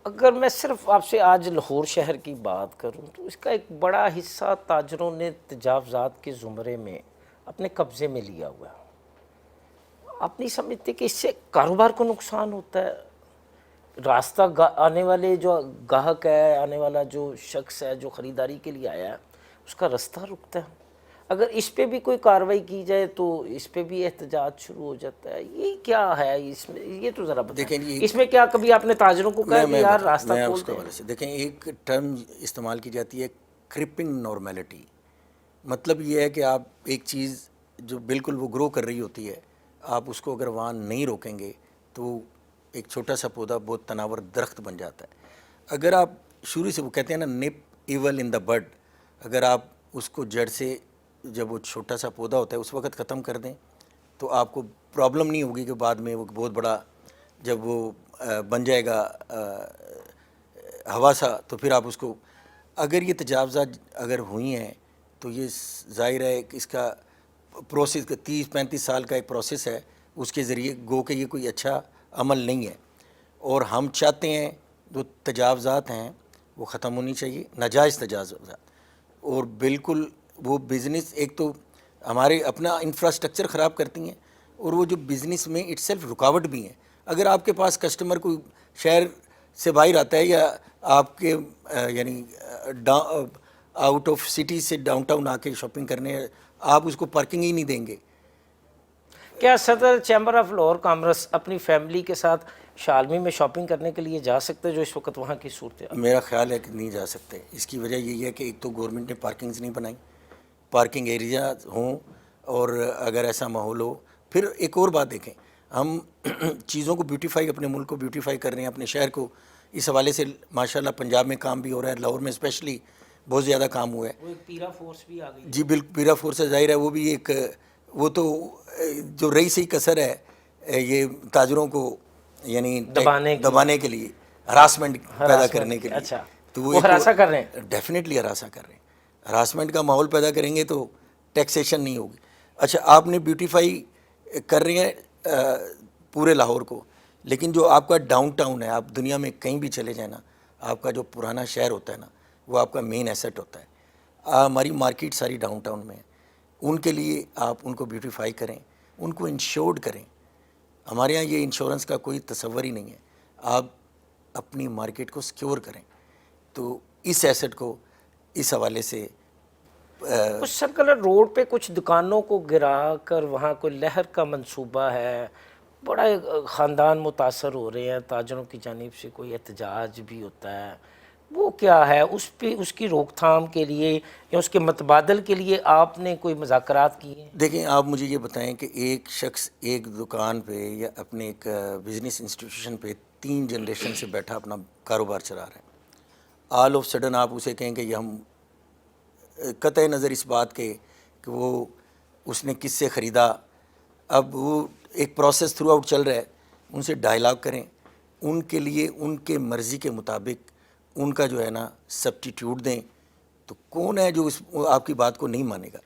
اگر میں صرف آپ سے آج لاہور شہر کی بات کروں تو اس کا ایک بڑا حصہ تاجروں نے تجاوزات کے زمرے میں اپنے قبضے میں لیا ہوا ہے. آپ نہیں سمجھتے کہ اس سے کاروبار کو نقصان ہوتا ہے؟ راستہ آنے والے جو گاہک ہے, آنے والا جو شخص ہے جو خریداری کے لیے آیا ہے, اس کا راستہ رکتا ہے. اگر اس پہ بھی کوئی کارروائی کی جائے تو اس پہ بھی احتجاج شروع ہو جاتا ہے. یہ کیا ہے اس میں, یہ تو ذرا دیکھیں بتائیں. اس میں کیا کبھی آپ نے تاجروں کو کہا کہ یار راستہ میں کھول اس کے دیں؟ حوالے سے دیکھیں, ایک ٹرم استعمال کی جاتی ہے کرپنگ نارمیلٹی. مطلب یہ ہے کہ آپ ایک چیز جو بالکل وہ گرو کر رہی ہوتی ہے, آپ اس کو اگر وہاں نہیں روکیں گے تو ایک چھوٹا سا پودا بہت تناور درخت بن جاتا ہے. اگر آپ شروع سے, وہ کہتے ہیں نا نپ ایول ان دا بڈ, اگر آپ اس کو جڑ سے, جب وہ چھوٹا سا پودا ہوتا ہے اس وقت ختم کر دیں تو آپ کو پرابلم نہیں ہوگی کہ بعد میں وہ بہت بڑا جب وہ بن جائے گا ہوا سا, تو پھر آپ اس کو, اگر یہ تجاوزات اگر ہوئی ہیں تو یہ ظاہر ہے کہ اس کا پروسیس 30-35 سال کا ایک پروسیس ہے, اس کے ذریعے گو کہ یہ کوئی اچھا عمل نہیں ہے. اور ہم چاہتے ہیں جو تجاوزات ہیں وہ ختم ہونی چاہیے, ناجائز تجاوزات. اور بالکل وہ بزنس ایک تو ہمارے اپنا انفراسٹرکچر خراب کرتی ہیں, اور وہ جو بزنس میں اٹ سیلف رکاوٹ بھی ہیں. اگر آپ کے پاس کسٹمر کوئی شہر سے باہر آتا ہے یا آپ کے یعنی آؤٹ آف سٹی سے ڈاؤن ٹاؤن آ کے شاپنگ کرنے, آپ اس کو پارکنگ ہی نہیں دیں گے. کیا صدر چیمبر آف لاہور کامرس اپنی فیملی کے ساتھ شالمی میں شاپنگ کرنے کے لیے جا سکتے جو اس وقت وہاں کی صورتحال؟ میرا خیال ہے کہ نہیں جا سکتے. اس کی وجہ یہی ہے کہ ایک تو گورنمنٹ نے پارکنگز نہیں بنائی, پارکنگ ایریاز ہوں, اور اگر ایسا ماحول ہو. پھر ایک اور بات دیکھیں, ہم چیزوں کو بیوٹیفائی, اپنے ملک کو بیوٹیفائی کر رہے ہیں, اپنے شہر کو. اس حوالے سے ماشاءاللہ پنجاب میں کام بھی ہو رہا ہے, لاہور میں اسپیشلی بہت زیادہ کام ہوا ہے. وہ ایک پیرا فورس بھی آ گئی. جی بالکل, پیرا فورس ظاہر ہے, وہ بھی ایک, وہ تو جو رہی سی کثر ہے یہ تاجروں کو یعنی دبانے کے لیے, ہراسمنٹ پیدا کرنے کے لیے. اچھا, تو وہ ہراساں کر رہے ہیں. ڈیفینیٹلی ہراساں کر رہے ہیں. ہراسمنٹ کا ماحول پیدا کریں گے تو ٹیکسیشن نہیں ہوگی. اچھا, آپ نے بیوٹیفائی کر رہی ہیں پورے لاہور کو, لیکن جو آپ کا ڈاؤن ٹاؤن ہے, آپ دنیا میں کہیں بھی چلے جائیں نا, آپ کا جو پرانا شہر ہوتا ہے نا, وہ آپ کا مین ایسٹ ہوتا ہے. ہماری مارکیٹ ساری ڈاؤن ٹاؤن میں ہے, ان کے لیے آپ ان کو بیوٹیفائی کریں, ان کو انشورڈ کریں. ہمارے ہاں یہ انشورنس کا کوئی تصور ہی نہیں ہے. آپ اپنی مارکیٹ کو سیکیور کریں. تو اس ایسٹ کو اس حوالے سے کچھ سرکلر روڈ پہ کچھ دکانوں کو گرا کر وہاں کوئی لہر کا منصوبہ ہے, بڑا خاندان متاثر ہو رہے ہیں, تاجروں کی جانب سے کوئی احتجاج بھی ہوتا ہے. وہ کیا ہے, اس پہ اس کی روک تھام کے لیے یا اس کے متبادل کے لیے آپ نے کوئی مذاکرات کیے ہیں؟ دیکھیں, آپ مجھے یہ بتائیں کہ ایک شخص ایک دکان پہ یا اپنے ایک بزنس انسٹیٹیوشن پہ 3 جنریشن سے بیٹھا اپنا کاروبار چلا رہا ہے. آل آف سڈن آپ اسے کہیں کہ یہ ہم قطع نظر اس بات کے کہ وہ اس نے کس سے خریدا, اب وہ ایک پروسیس تھرو آؤٹ چل رہا ہے, ان سے ڈائلاگ کریں, ان کے لیے ان کے مرضی کے مطابق ان کا جو ہے نا سبسٹیٹیوٹ دیں. تو کون ہے جو آپ کی بات کو نہیں مانے گا؟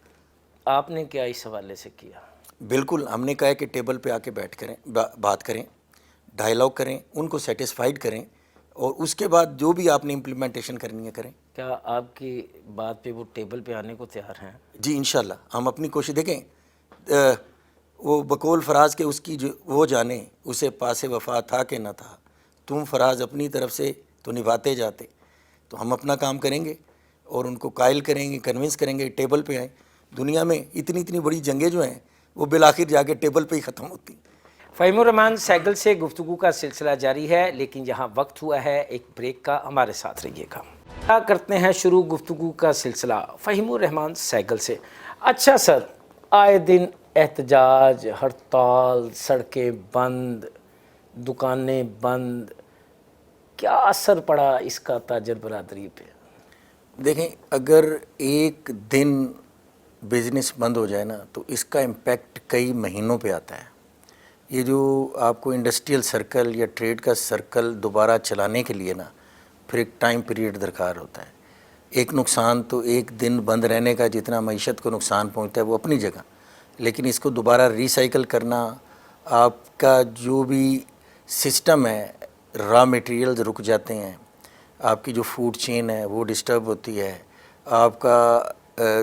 آپ نے کیا اس حوالے سے کیا؟ بالکل, ہم نے کہا ہے کہ ٹیبل پہ آ کے بیٹھ کریں, بات کریں, ڈائلاگ کریں, ان کو سیٹسفائیڈ کریں, اور اس کے بعد جو بھی آپ نے امپلیمنٹیشن کرنی ہے کریں. کیا آپ کی بات پہ وہ ٹیبل پہ آنے کو تیار ہیں؟ جی انشاءاللہ ہم اپنی کوشش. دیکھیں, وہ بقول فراز کے اس کی جو وہ جانے, اسے پاس وفا تھا کہ نہ تھا, تم فراز اپنی طرف سے تو نبھاتے جاتے. تو ہم اپنا کام کریں گے اور ان کو قائل کریں گے, کنونس کریں گے, ٹیبل پہ آئیں. دنیا میں اتنی بڑی جنگیں جو ہیں وہ بالآخر جا کے ٹیبل پہ ہی ختم ہوتی ہیں. فہیم الرحمان سیگل سے گفتگو کا سلسلہ جاری ہے, لیکن یہاں وقت ہوا ہے ایک بریک کا. ہمارے ساتھ رہیے گا. کیا کرتے ہیں شروع گفتگو کا سلسلہ فہیم الرحمان سیگل سے. اچھا سر, آئے دن احتجاج, ہڑتال, سڑکیں بند, دکانیں بند, کیا اثر پڑا اس کا تاجر برادری پہ؟ دیکھیں, اگر ایک دن بزنس بند ہو جائے نا تو اس کا امپیکٹ کئی مہینوں پہ آتا ہے. یہ جو آپ کو انڈسٹریل سرکل یا ٹریڈ کا سرکل دوبارہ چلانے کے لیے نا پھر ایک ٹائم پیریڈ درکار ہوتا ہے. ایک نقصان تو ایک دن بند رہنے کا جتنا معیشت کو نقصان پہنچتا ہے وہ اپنی جگہ, لیکن اس کو دوبارہ ریسائیکل کرنا, آپ کا جو بھی سسٹم ہے, را میٹیریلز رک جاتے ہیں, آپ کی جو فوڈ چین ہے وہ ڈسٹرب ہوتی ہے, آپ کا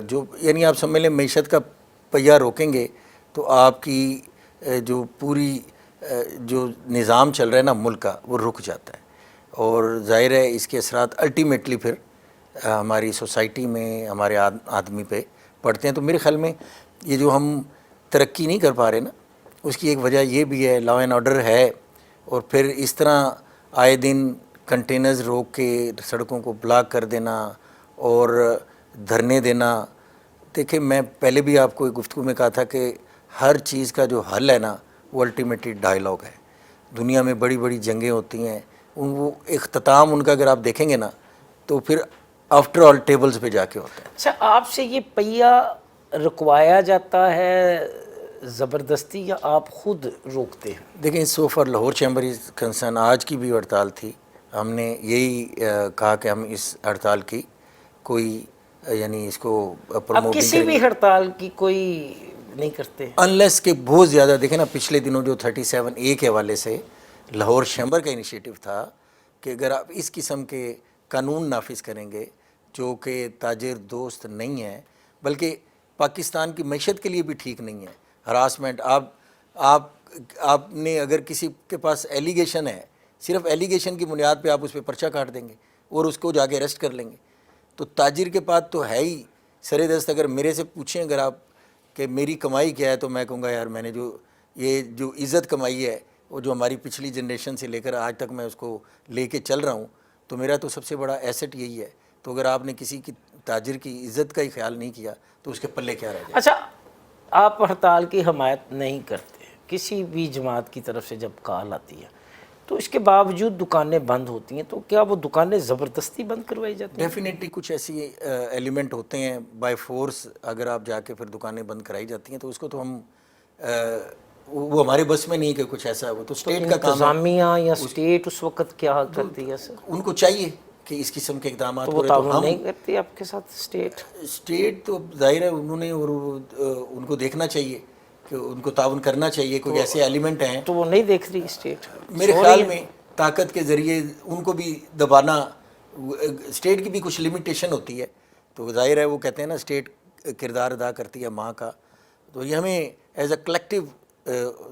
جو یعنی آپ سمجھ لیں معیشت کا پہیہ روکیں گے تو آپ کی جو پوری جو نظام چل رہا ہے نا ملک کا وہ رک جاتا ہے. اور ظاہر ہے اس کے اثرات الٹیمیٹلی پھر ہماری سوسائٹی میں, ہمارے آدمی پہ پڑھتے ہیں. تو میرے خیال میں یہ جو ہم ترقی نہیں کر پا رہے نا, اس کی ایک وجہ یہ بھی ہے, لا اینڈ آرڈر ہے, اور پھر اس طرح آئے دن کنٹینرز روک کے سڑکوں کو بلاک کر دینا اور دھرنے دینا. دیکھیں میں پہلے بھی آپ کو ایک گفتگو میں کہا تھا کہ ہر چیز کا جو حل ہے نا وہ الٹیمیٹلی ڈائیلاگ ہے. دنیا میں بڑی بڑی جنگیں ہوتی ہیں, وہ اختتام ان کا اگر آپ دیکھیں گے نا تو پھر آفٹر آل ٹیبلز پہ جا کے ہوتا ہے. اچھا, آپ سے یہ پہیہ رکوایا جاتا ہے زبردستی یا آپ خود روکتے ہیں؟ دیکھیں so far Lahore chamber is concern, آج کی بھی ہڑتال تھی, ہم نے یہی کہا کہ ہم اس ہڑتال کی کوئی یعنی اس کو آپ پروموٹ نہیں کسی کریں بھی گے ہڑتال کی کوئی نہیں کرتے؟ انلیس کہ بہت زیادہ. دیکھیں نا پچھلے دنوں جو 37A کے حوالے سے لاہور چیمبر کا انیشیٹو تھا کہ اگر آپ اس قسم کے قانون نافذ کریں گے جو کہ تاجر دوست نہیں ہیں بلکہ پاکستان کی معیشت کے لیے بھی ٹھیک نہیں ہے. ہراسمنٹ, آپ نے اگر کسی کے پاس ایلیگیشن ہے, صرف ایلیگیشن کی بنیاد پہ آپ اس پہ پرچہ کاٹ دیں گے اور اس کو جا کے اریسٹ کر لیں گے. تو تاجر کے پاس تو ہے ہی سر دست. اگر میرے سے پوچھیں اگر آپ کہ میری کمائی کیا ہے تو میں کہوں گا یار میں نے جو عزت کمائی ہے وہ جو ہماری پچھلی جنریشن سے لے کر آج تک میں اس کو لے کے چل رہا ہوں, تو میرا تو سب سے بڑا ایسٹ یہی ہے. تو اگر آپ نے کسی کی تاجر کی عزت کا ہی خیال نہیں کیا تو اس کے پلے کیا رہ جائے. اچھا, آپ ہڑتال کی حمایت نہیں کرتے, کسی بھی جماعت کی طرف سے جب کال آتی ہے تو اس کے باوجود دکانیں بند ہوتی ہیں, تو کیا وہ دکانیں زبردستی بند کروائی جاتی ہیں؟ ڈیفینیٹلی کچھ ایسی ایلیمنٹ ہوتے ہیں بائی فورس, اگر آپ جا کے پھر دکانیں بند کرائی جاتی ہیں تو اس کو تو ہم وہ ہمارے بس میں نہیں کہ کچھ ایسا, وہ تو اسٹیٹ کا کام ہے. انتظامیہ یا اسٹیٹ اس وقت کیا کرتی ہے سر؟ ان کو چاہیے کہ اس قسم کے اقدامات تو وہ کرے. تعاون نہیں کرتی آپ کے ساتھ اسٹیٹ تو ظاہر ہے انہوں نے, اور ان کو دیکھنا چاہیے کہ ان کو تعاون کرنا چاہیے. کوئی ایسے ایلیمنٹ ہیں تو وہ نہیں دیکھ رہی اسٹیٹ. میرے خیال میں طاقت کے ذریعے ان کو بھی دبانا, اسٹیٹ کی بھی کچھ لمیٹیشن ہوتی ہے. تو ظاہر ہے وہ کہتے ہیں نا اسٹیٹ کردار ادا کرتی ہے ماں کا. تو یہ ہمیں ایز اے کلیکٹیو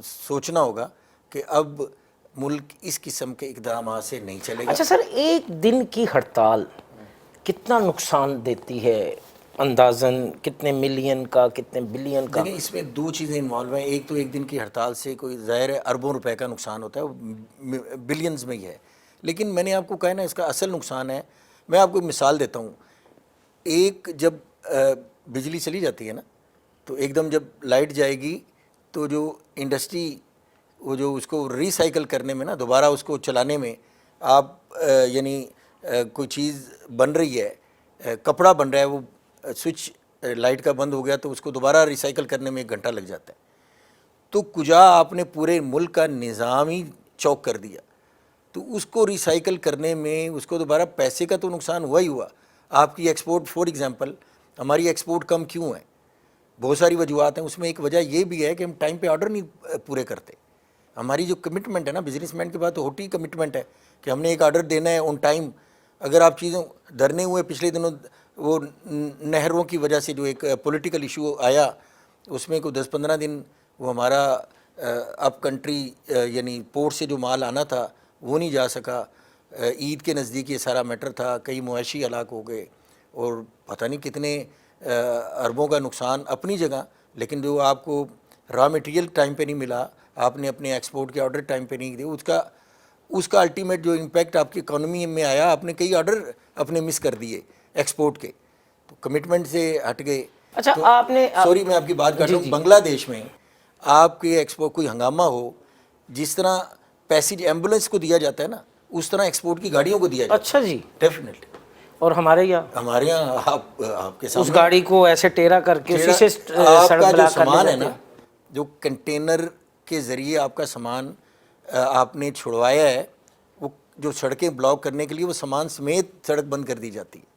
سوچنا ہوگا کہ اب ملک اس قسم کے اقدامات سے نہیں چلے گا. اچھا سر, ایک دن کی ہڑتال کتنا نقصان دیتی ہے اندازاً؟ کتنے ملین کا, کتنے بلین کا؟ دیکھیں اس میں دو چیزیں انوالو ہیں. ایک تو ایک دن کی ہڑتال سے کوئی ظاہر ہے اربوں روپے کا نقصان ہوتا ہے, وہ بلینز میں ہی ہے. لیکن میں نے آپ کو کہا نا اس کا اصل نقصان ہے. میں آپ کو ایک مثال دیتا ہوں. ایک جب بجلی چلی جاتی ہے نا تو ایک دم جب لائٹ جائے گی تو جو انڈسٹری وہ جو اس کو ریسائیکل کرنے میں نا, دوبارہ اس کو چلانے میں آپ یعنی کوئی چیز بن رہی ہے, کپڑا بن رہا ہے, وہ سوئچ لائٹ کا بند ہو گیا تو اس کو دوبارہ ریسائیکل کرنے میں 1 گھنٹہ لگ جاتا ہے. تو کجا آپ نے پورے ملک کا نظام ہی چوک کر دیا. تو اس کو ریسائیکل کرنے میں اس کو دوبارہ پیسے کا تو نقصان ہوا ہی ہوا. آپ کی ایکسپورٹ فور ایگزامپل, ہماری ایکسپورٹ کم کیوں ہے؟ بہت ساری وجوہات ہیں. اس میں ایک وجہ یہ بھی ہے کہ ہم ٹائم پہ آرڈر نہیں پورے کرتے. ہماری جو کمٹمنٹ ہے نا بزنس مین کے بعد تو ہوتی کمٹمنٹ ہے کہ ہم نے ایک آرڈر دینا ہے آن ٹائم. اگر آپ چیزوں دھرنے ہوئے پچھلے دنوں, وہ نہروں کی وجہ سے جو ایک پولیٹیکل ایشو آیا اس میں کوئی 10-15 دن وہ ہمارا اپ کنٹری یعنی پورٹ سے جو مال آنا تھا وہ نہیں جا سکا. عید کے نزدیک یہ سارا میٹر تھا, کئی معاشی ہلاک ہو گئے اور پتہ نہیں کتنے اربوں کا نقصان اپنی جگہ. لیکن جو آپ کو را میٹیریل ٹائم پہ نہیں ملا, آپ نے اپنے ایکسپورٹ کے آرڈر ٹائم پہ نہیں دیے, اس کا الٹیمیٹ جو امپیکٹ آپ کی اکانومی میں آیا, آپ نے کئی آرڈر اپنے مس کر دیے ایکسپورٹ کے, تو کمٹمنٹ سے ہٹ گئے. اچھا آپ نے سوری میں آپ کی بات کر رہا ہوں. بنگلہ دیش میں آپ کے ایکسپورٹ کوئی ہنگامہ ہو, جس طرح پیسیج ایمبولینس کو دیا جاتا ہے نا اس طرح ایکسپورٹ کی گاڑیوں کو دیا جاتا ہے. اچھا جی, ڈیفینیٹلی. اور ہمارے یہاں آپ کے سامنے اس گاڑی کو ایسے ٹیرا کر کے اسی سے آپ سڑک کا جو بلاک کر سامان ہے لیتے نا, جو کنٹینر کے ذریعے آپ کا سامان آپ نے چھڑوایا ہے, وہ جو سڑکیں بلاک کرنے کے لیے وہ سامان سمیت سڑک بند کر دی جاتی ہے.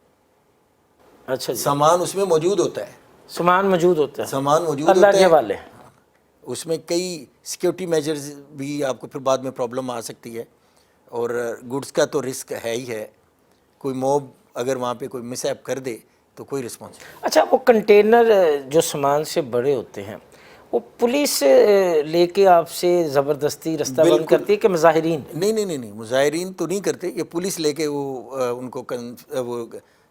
اچھا جی, سامان اس میں موجود ہوتا ہے, سامان موجود ہوتا ہے, سامان موجود اللہ ہوتا کے ہے. حوالے. اس میں کئی سیکیورٹی میجرز بھی آپ کو پھر بعد میں پرابلم آ سکتی ہے, اور گڈس کا تو رسک ہے ہی ہے. کوئی موب اگر وہاں پہ کوئی مس ایپ کر دے تو کوئی رسپانس. اچھا, وہ کنٹینر جو سامان سے بڑے ہوتے ہیں وہ پولیس لے کے آپ سے زبردستی رستہ بند کرتی ہے کہ مظاہرین؟ نہیں, مظاہرین تو نہیں کرتے, یہ پولیس لے کے وہ ان کو وہ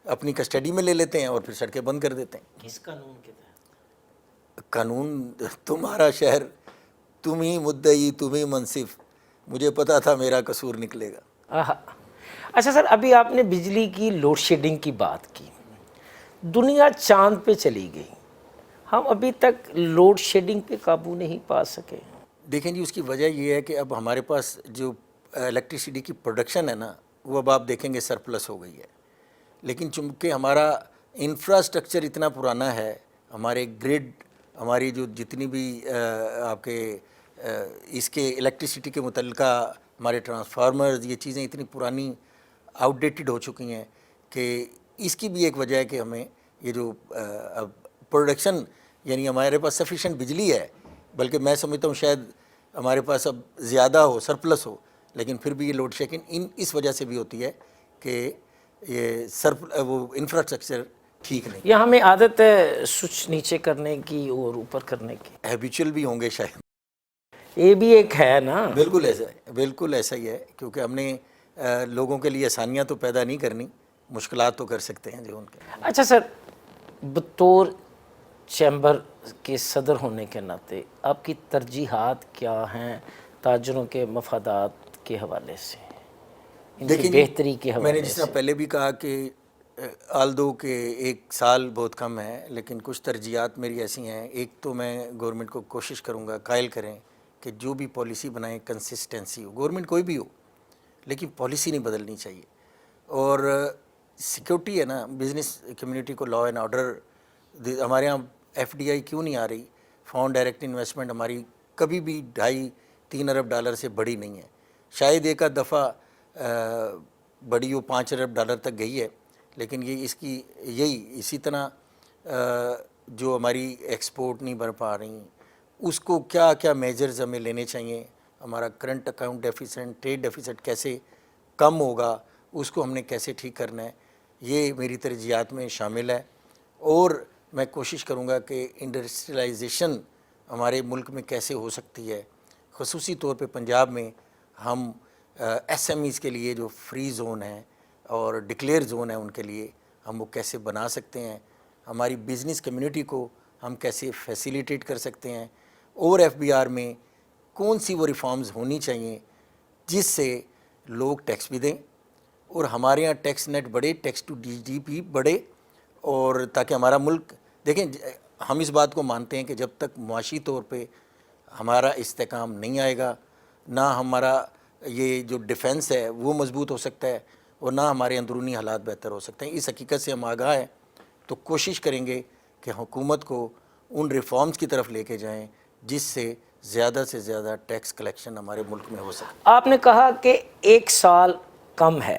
اپنی کسٹڈی میں لے لیتے ہیں اور پھر سڑکیں بند کر دیتے ہیں. کس قانون کے تحت؟ قانون تمہارا شہر، تم ہی مدعی، تم ہی منصف، مجھے پتا تھا میرا قصور نکلے گا. آہا. اچھا سر، ابھی آپ نے بجلی کی لوڈ شیڈنگ کی بات کی. دنیا چاند پہ چلی گئی، ہم ابھی تک لوڈ شیڈنگ پہ قابو نہیں پا سکے. دیکھیں جی، اس کی وجہ یہ ہے کہ اب ہمارے پاس جو الیکٹریسٹی کی پروڈکشن ہے نا، وہ اب آپ دیکھیں گے سرپلس ہو گئی ہے. لیکن چونکہ ہمارا انفراسٹرکچر اتنا پرانا ہے، ہمارے گریڈ، ہماری جو جتنی بھی آپ کے اس کے الیکٹریسٹی کے متعلقہ ہمارے ٹرانسفارمرز، یہ چیزیں اتنی پرانی آؤٹ ڈیٹڈ ہو چکی ہیں کہ اس کی بھی ایک وجہ ہے کہ ہمیں یہ جو پروڈکشن، یعنی ہمارے پاس سفیشینٹ بجلی ہے، بلکہ میں سمجھتا ہوں شاید ہمارے پاس اب زیادہ ہو، سرپلس ہو، لیکن پھر بھی یہ لوڈ شیڈنگ اس وجہ سے بھی ہوتی ہے کہ یہ وہ انفراسٹرکچر ٹھیک نہیں. یا ہمیں عادت ہے سوئچ نیچے کرنے کی اور اوپر کرنے کی؟ ہیبیچول بھی ہوں گے شاید. یہ بھی ایک ہے نا. بالکل ایسا ہے، بالکل ایسا ہی ہے، کیونکہ ہم نے لوگوں کے لیے آسانیاں تو پیدا نہیں کرنی، مشکلات تو کر سکتے ہیں جو ان کے. اچھا سر، بطور چیمبر کے صدر ہونے کے ناطے آپ کی ترجیحات کیا ہیں تاجروں کے مفادات کے حوالے سے، ان کی بہتری کے حوالے سے؟ میں نے جس طرح پہلے بھی کہا کہ آلدو کہ 1 سال بہت کم ہے، لیکن کچھ ترجیحات میری ایسی ہیں. ایک تو میں گورنمنٹ کو کوشش کروں گا قائل کریں کہ جو بھی پالیسی بنائیں کنسسٹنسی ہو، گورنمنٹ کوئی بھی ہو لیکن پالیسی نہیں بدلنی چاہیے. اور سیکیورٹی ہے نا، بزنس کمیونٹی کو لا اینڈ آرڈر، ہمارے یہاں ایف ڈی آئی کیوں نہیں آ رہی؟ فارن ڈائریکٹ انویسٹمنٹ ہماری کبھی بھی 2.5-3 ارب ڈالر سے بڑی نہیں ہے. شاید ایک آدھ دفعہ بڑی وہ 5 ارب ڈالر تک گئی ہے، لیکن یہ اس کی اسی طرح جو ہماری ایکسپورٹ نہیں بڑھ پا رہی، اس کو کیا کیا میجرز ہمیں لینے چاہیے. ہمارا current account deficit, trade deficit کیسے کم ہوگا، اس کو ہم نے کیسے ٹھیک کرنا ہے، یہ میری ترجیحات میں شامل ہے. اور میں کوشش کروں گا کہ انڈسٹریلائزیشن ہمارے ملک میں کیسے ہو سکتی ہے، خصوصی طور پہ پنجاب میں ہم ایس ایم ایز کے لیے جو فری زون ہیں اور ڈکلیئر زون ہیں ان کے لیے ہم وہ کیسے بنا سکتے ہیں، ہماری بزنس کمیونٹی کو ہم کیسے فیسیلیٹیٹ کر سکتے ہیں، اور ایف بی آر میں کون سی وہ ریفارمز ہونی چاہیے جس سے لوگ ٹیکس بھی دیں اور ہمارے یہاں ٹیکس نیٹ بڑھے، ٹیکس ٹو ڈی جی پی بڑھے، اور تاکہ ہمارا ملک، دیکھیں ہم اس بات کو مانتے ہیں کہ جب تک معاشی طور پہ ہمارا استحکام نہیں آئے گا، نہ ہمارا یہ جو ڈیفنس ہے وہ مضبوط ہو سکتا ہے اور نہ ہمارے اندرونی حالات بہتر ہو سکتے ہیں. اس حقیقت سے ہم آگاہ ہیں، تو کوشش کریں گے کہ حکومت کو ان ریفارمز کی طرف لے کے جائیں جس سے زیادہ سے زیادہ ٹیکس کلیکشن ہمارے ملک میں ہو سکے. آپ نے کہا کہ 1 سال کم ہے،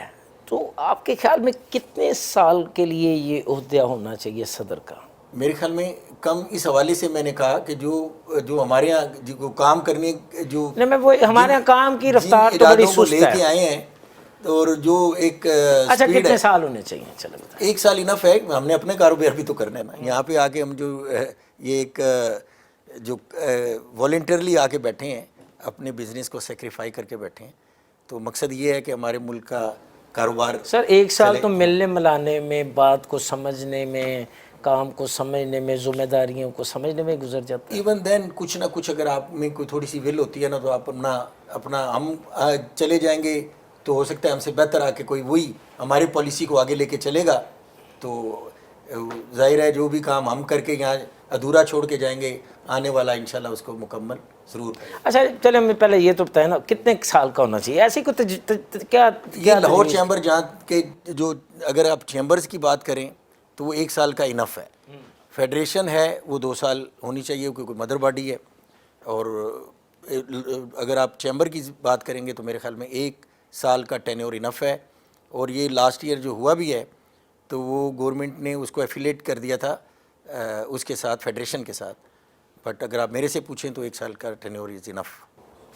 تو آپ کے خیال میں کتنے سال کے لیے یہ عہدہ ہونا چاہیے صدر کا؟ میرے خیال میں کم اس حوالے سے میں نے کہا کہ جو ہمارے یہاں جو کام کرنے جو نہیں، میں وہ ہمارے یہاں کام کی رفتار تو بڑی سست لے کے ہے. آئے ہیں اور جو ایک اچھا، کتنے سال ہونے چاہیے؟ چلو بتائیں. 1 سال انف ہے، ہم نے اپنے کاروبار بھی تو کرنا ہے نا. یہاں پہ آ کے ہم جو یہ ایک جو والنٹرلی آ کے بیٹھے ہیں، اپنے بزنس کو سیکریفائی کر کے بیٹھے ہیں، تو مقصد یہ ہے کہ ہمارے ملک کا کاروبار. سر 1 سال تو ملنے ملانے میں، بات کو سمجھنے میں، کام کو سمجھنے میں، ذمہ داریوں کو سمجھنے میں گزر جاتا ہے. ایون دین کچھ نہ کچھ اگر آپ میں کوئی تھوڑی سی ول ہوتی ہے نا، تو آپ اپنا ہم چلے جائیں گے تو ہو سکتا ہے ہم سے بہتر آ کے کوئی وہی ہماری پالیسی کو آگے لے کے چلے گا. تو ظاہر ہے جو بھی کام ہم کر کے یہاں ادھورا چھوڑ کے جائیں گے، آنے والا انشاءاللہ اس کو مکمل ضرور کریں. اچھا چلے، میں پہلے یہ تو بتائیں نا کتنے سال کا ہونا چاہیے؟ ایسی کوئی کیا یہ لاہور چیمبر جہاں کے جو اگر آپ چیمبرز کی بات کریں تو وہ 1 سال کا انف ہے. فیڈریشن ہے وہ 2 سال ہونی چاہیے کیونکہ مدر باڈی ہے. اور اگر آپ چیمبر کی بات کریں گے تو میرے خیال میں 1 سال کا ٹینیور انف ہے. اور یہ لاسٹ ایئر جو ہوا بھی ہے تو وہ گورنمنٹ نے اس کو ایفیلیٹ کر دیا تھا اس کے ساتھ، فیڈریشن کے ساتھ. بٹ اگر آپ میرے سے پوچھیں تو 1 سال کا ٹینیور از انف.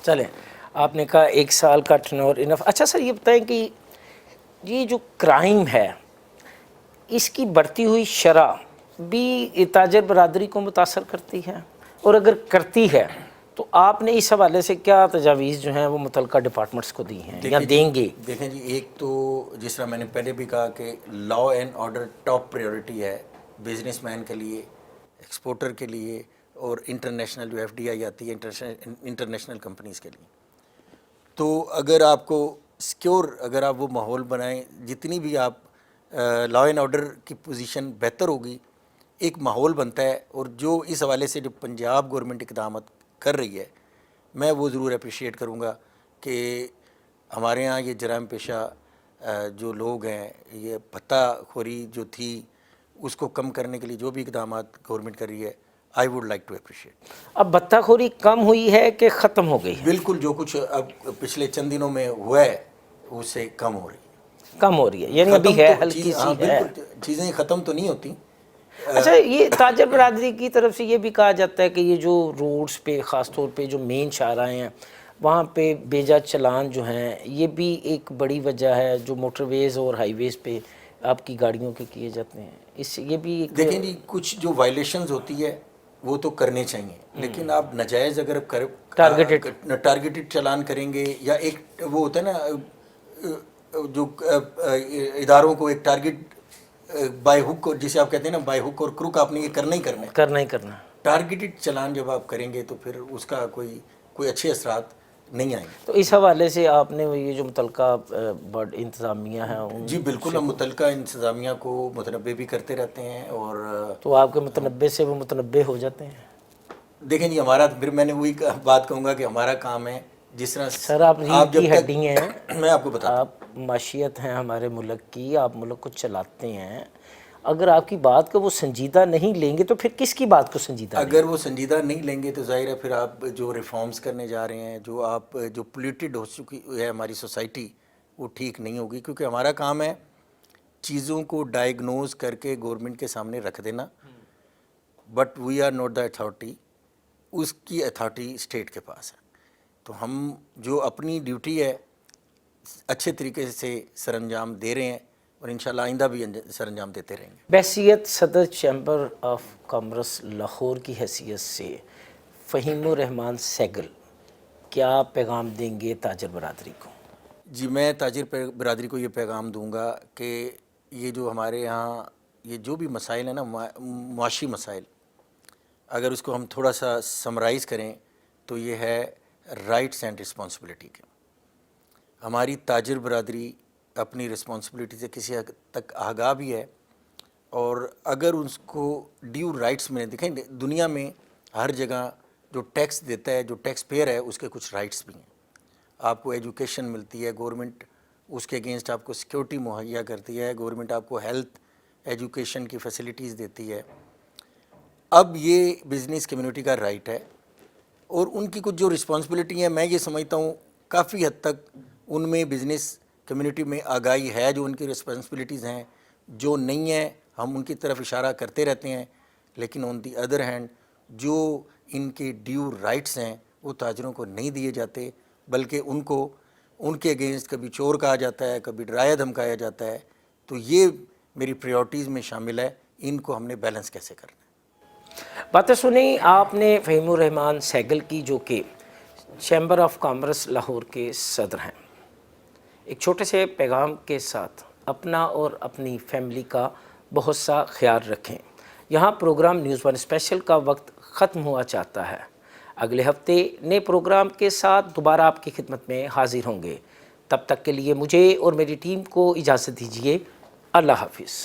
چلیں، آپ نے کہا 1 سال کا ٹینیور انف. اچھا سر، یہ بتائیں کہ یہ جو کرائم ہے اس کی بڑھتی ہوئی شرح بھی تاجر برادری کو متاثر کرتی ہے، اور اگر کرتی ہے تو آپ نے اس حوالے سے کیا تجاویز جو ہیں وہ متعلقہ ڈپارٹمنٹس کو دی ہیں یا دیں گے؟ دیکھیں جی، ایک تو جس طرح میں نے پہلے بھی کہا کہ law and order top priority ہے بزنس مین کے لیے، ایکسپورٹر کے لیے، اور انٹرنیشنل جو ایف ڈی آئی آتی ہے انٹرنیشنل کمپنیز کے لیے. تو اگر آپ کو سیکیور، اگر آپ وہ ماحول بنائیں، جتنی بھی آپ لا اینڈ آرڈر کی پوزیشن بہتر ہوگی، ایک ماحول بنتا ہے. اور جو اس حوالے سے جو پنجاب گورنمنٹ اقدامات کر رہی ہے، میں وہ ضرور اپریشیٹ کروں گا کہ ہمارے ہاں یہ جرائم پیشہ جو لوگ ہیں، یہ بھتہ خوری جو تھی اس کو کم کرنے کے لیے جو بھی اقدامات گورنمنٹ کر رہی ہے، I would like to appreciate. اب بھتہ خوری کم ہوئی ہے کہ ختم ہو گئی ہے؟ بالکل، جو کچھ اب پچھلے چند دنوں میں ہوا ہے اس سے کم ہو رہی ہے. کم ہو رہی ہے، یعنی ابھی ہے ہلکی ہاں سی ہے. بالکل، چیزیں ختم تو نہیں ہوتی. اچھا، یہ تاجر برادری کی طرف سے یہ بھی کہا جاتا ہے کہ یہ جو روڈز پہ خاص طور پہ جو مین شاہراہیں ہیں وہاں پہ بیجا چلان جو ہیں، یہ بھی ایک بڑی وجہ ہے جو موٹر ویز اور ہائی ویز پہ آپ کی گاڑیوں کے کیے جاتے ہیں. اس سے یہ بھی ایک دیکھیں جی، کچھ جو وائلیشنز ہوتی ہے وہ تو کرنے چاہیے، لیکن آپ ناجائز اگر ٹارگیٹڈ چلان کریں گے، یا ایک وہ ہوتا ہے نا جو اداروں کو ایک ٹارگیٹ بائی ہک، جسے آپ کہتے ہیں نا بائی ہک اور کروک، آپ نے یہ کرنا ہی کرنا. ٹارگیٹڈ چلان جب آپ کریں گے تو پھر اس کا کوئی اچھے اثرات نہیں آئیں گے. تو اس حوالے سے آپ نے یہ جو متعلقہ بڑ انتظامیہ ہیں ان جی بالکل، ہم متعلقہ انتظامیہ کو متنبع بھی کرتے رہتے ہیں. اور تو آپ کے متنبع سے وہ متنبع ہو جاتے ہیں؟ دیکھیں جی، ہمارا پھر میں نے وہی بات کہوں گا کہ ہمارا کام ہے جس طرح سر آپ ریڑھ کی ہڈی ہیں، میں آپ کو بتاتا ہوں، آپ معیشت ہیں ہمارے ملک کی، آپ ملک کو چلاتے ہیں. اگر آپ کی بات کو وہ سنجیدہ نہیں لیں گے تو پھر کس کی بات کو سنجیدہ لیں گے؟ اگر وہ سنجیدہ نہیں لیں گے تو ظاہر ہے پھر آپ جو ریفارمز کرنے جا رہے ہیں، جو پولیوٹیڈ ہو چکی ہے ہماری سوسائٹی، وہ ٹھیک نہیں ہوگی. کیونکہ ہمارا کام ہے چیزوں کو ڈائیگنوز کر کے گورنمنٹ کے سامنے رکھ دینا، but we are not the authority. اس کی اتھارٹی اسٹیٹ کے پاس ہے. تو ہم جو اپنی ڈیوٹی ہے اچھے طریقے سے سر انجام دے رہے ہیں، اور انشاءاللہ آئندہ بھی سر انجام دیتے رہیں گے. بحیثیت صدر چیمبر آف کامرس لاہور کی حیثیت سے فہیم الرحمان سہگل کیا پیغام دیں گے تاجر برادری کو؟ جی، میں تاجر برادری کو یہ پیغام دوں گا کہ یہ جو ہمارے یہاں یہ جو بھی مسائل ہیں نا، معاشی مسائل، اگر اس کو ہم تھوڑا سا سمرائز کریں تو یہ ہے رائٹس اینڈ رسپانسبلٹی کے. ہماری تاجر برادری اپنی رسپانسبلٹی سے کسی حد تک آگاہ بھی ہے، اور اگر اس کو ڈیو رائٹس میں دیکھیں، دنیا میں ہر جگہ جو ٹیکس دیتا ہے، جو ٹیکس پیئر ہے، اس کے کچھ رائٹس بھی ہیں. آپ کو ایجوکیشن ملتی ہے، گورنمنٹ اس کے اگینسٹ آپ کو سیکیورٹی مہیا کرتی ہے، گورنمنٹ آپ کو ہیلتھ ایجوکیشن کی فیسلٹیز دیتی ہے. اب یہ بزنس کمیونٹی کا رائٹ ہے، اور ان کی کچھ جو رسپانسبلٹی ہیں، میں یہ سمجھتا ہوں کافی حد تک ان میں بزنس کمیونٹی میں آگاہی ہے. جو ان کی رسپانسبلٹیز ہیں، جو نہیں ہیں ہم ان کی طرف اشارہ کرتے رہتے ہیں، لیکن آن دی ادر ہینڈ جو ان کے ڈیو رائٹس ہیں وہ تاجروں کو نہیں دیے جاتے، بلکہ ان کے اگینسٹ کبھی چور کہا جاتا ہے، کبھی ڈرایا دھمکایا جاتا ہے. تو یہ میری پریورٹیز میں شامل ہے، ان کو ہم نے بیلنس کیسے کرنا ہے. باتیں سنیں آپ نے فہیم الرحمان سہگل کی، جو کہ چیمبر آف کامرس لاہور کے صدر ہیں. ایک چھوٹے سے پیغام کے ساتھ اپنا اور اپنی فیملی کا بہت سا خیال رکھیں. یہاں پروگرام نیوز ون اسپیشل کا وقت ختم ہوا چاہتا ہے. اگلے ہفتے نئے پروگرام کے ساتھ دوبارہ آپ کی خدمت میں حاضر ہوں گے. تب تک کے لیے مجھے اور میری ٹیم کو اجازت دیجیے. اللہ حافظ.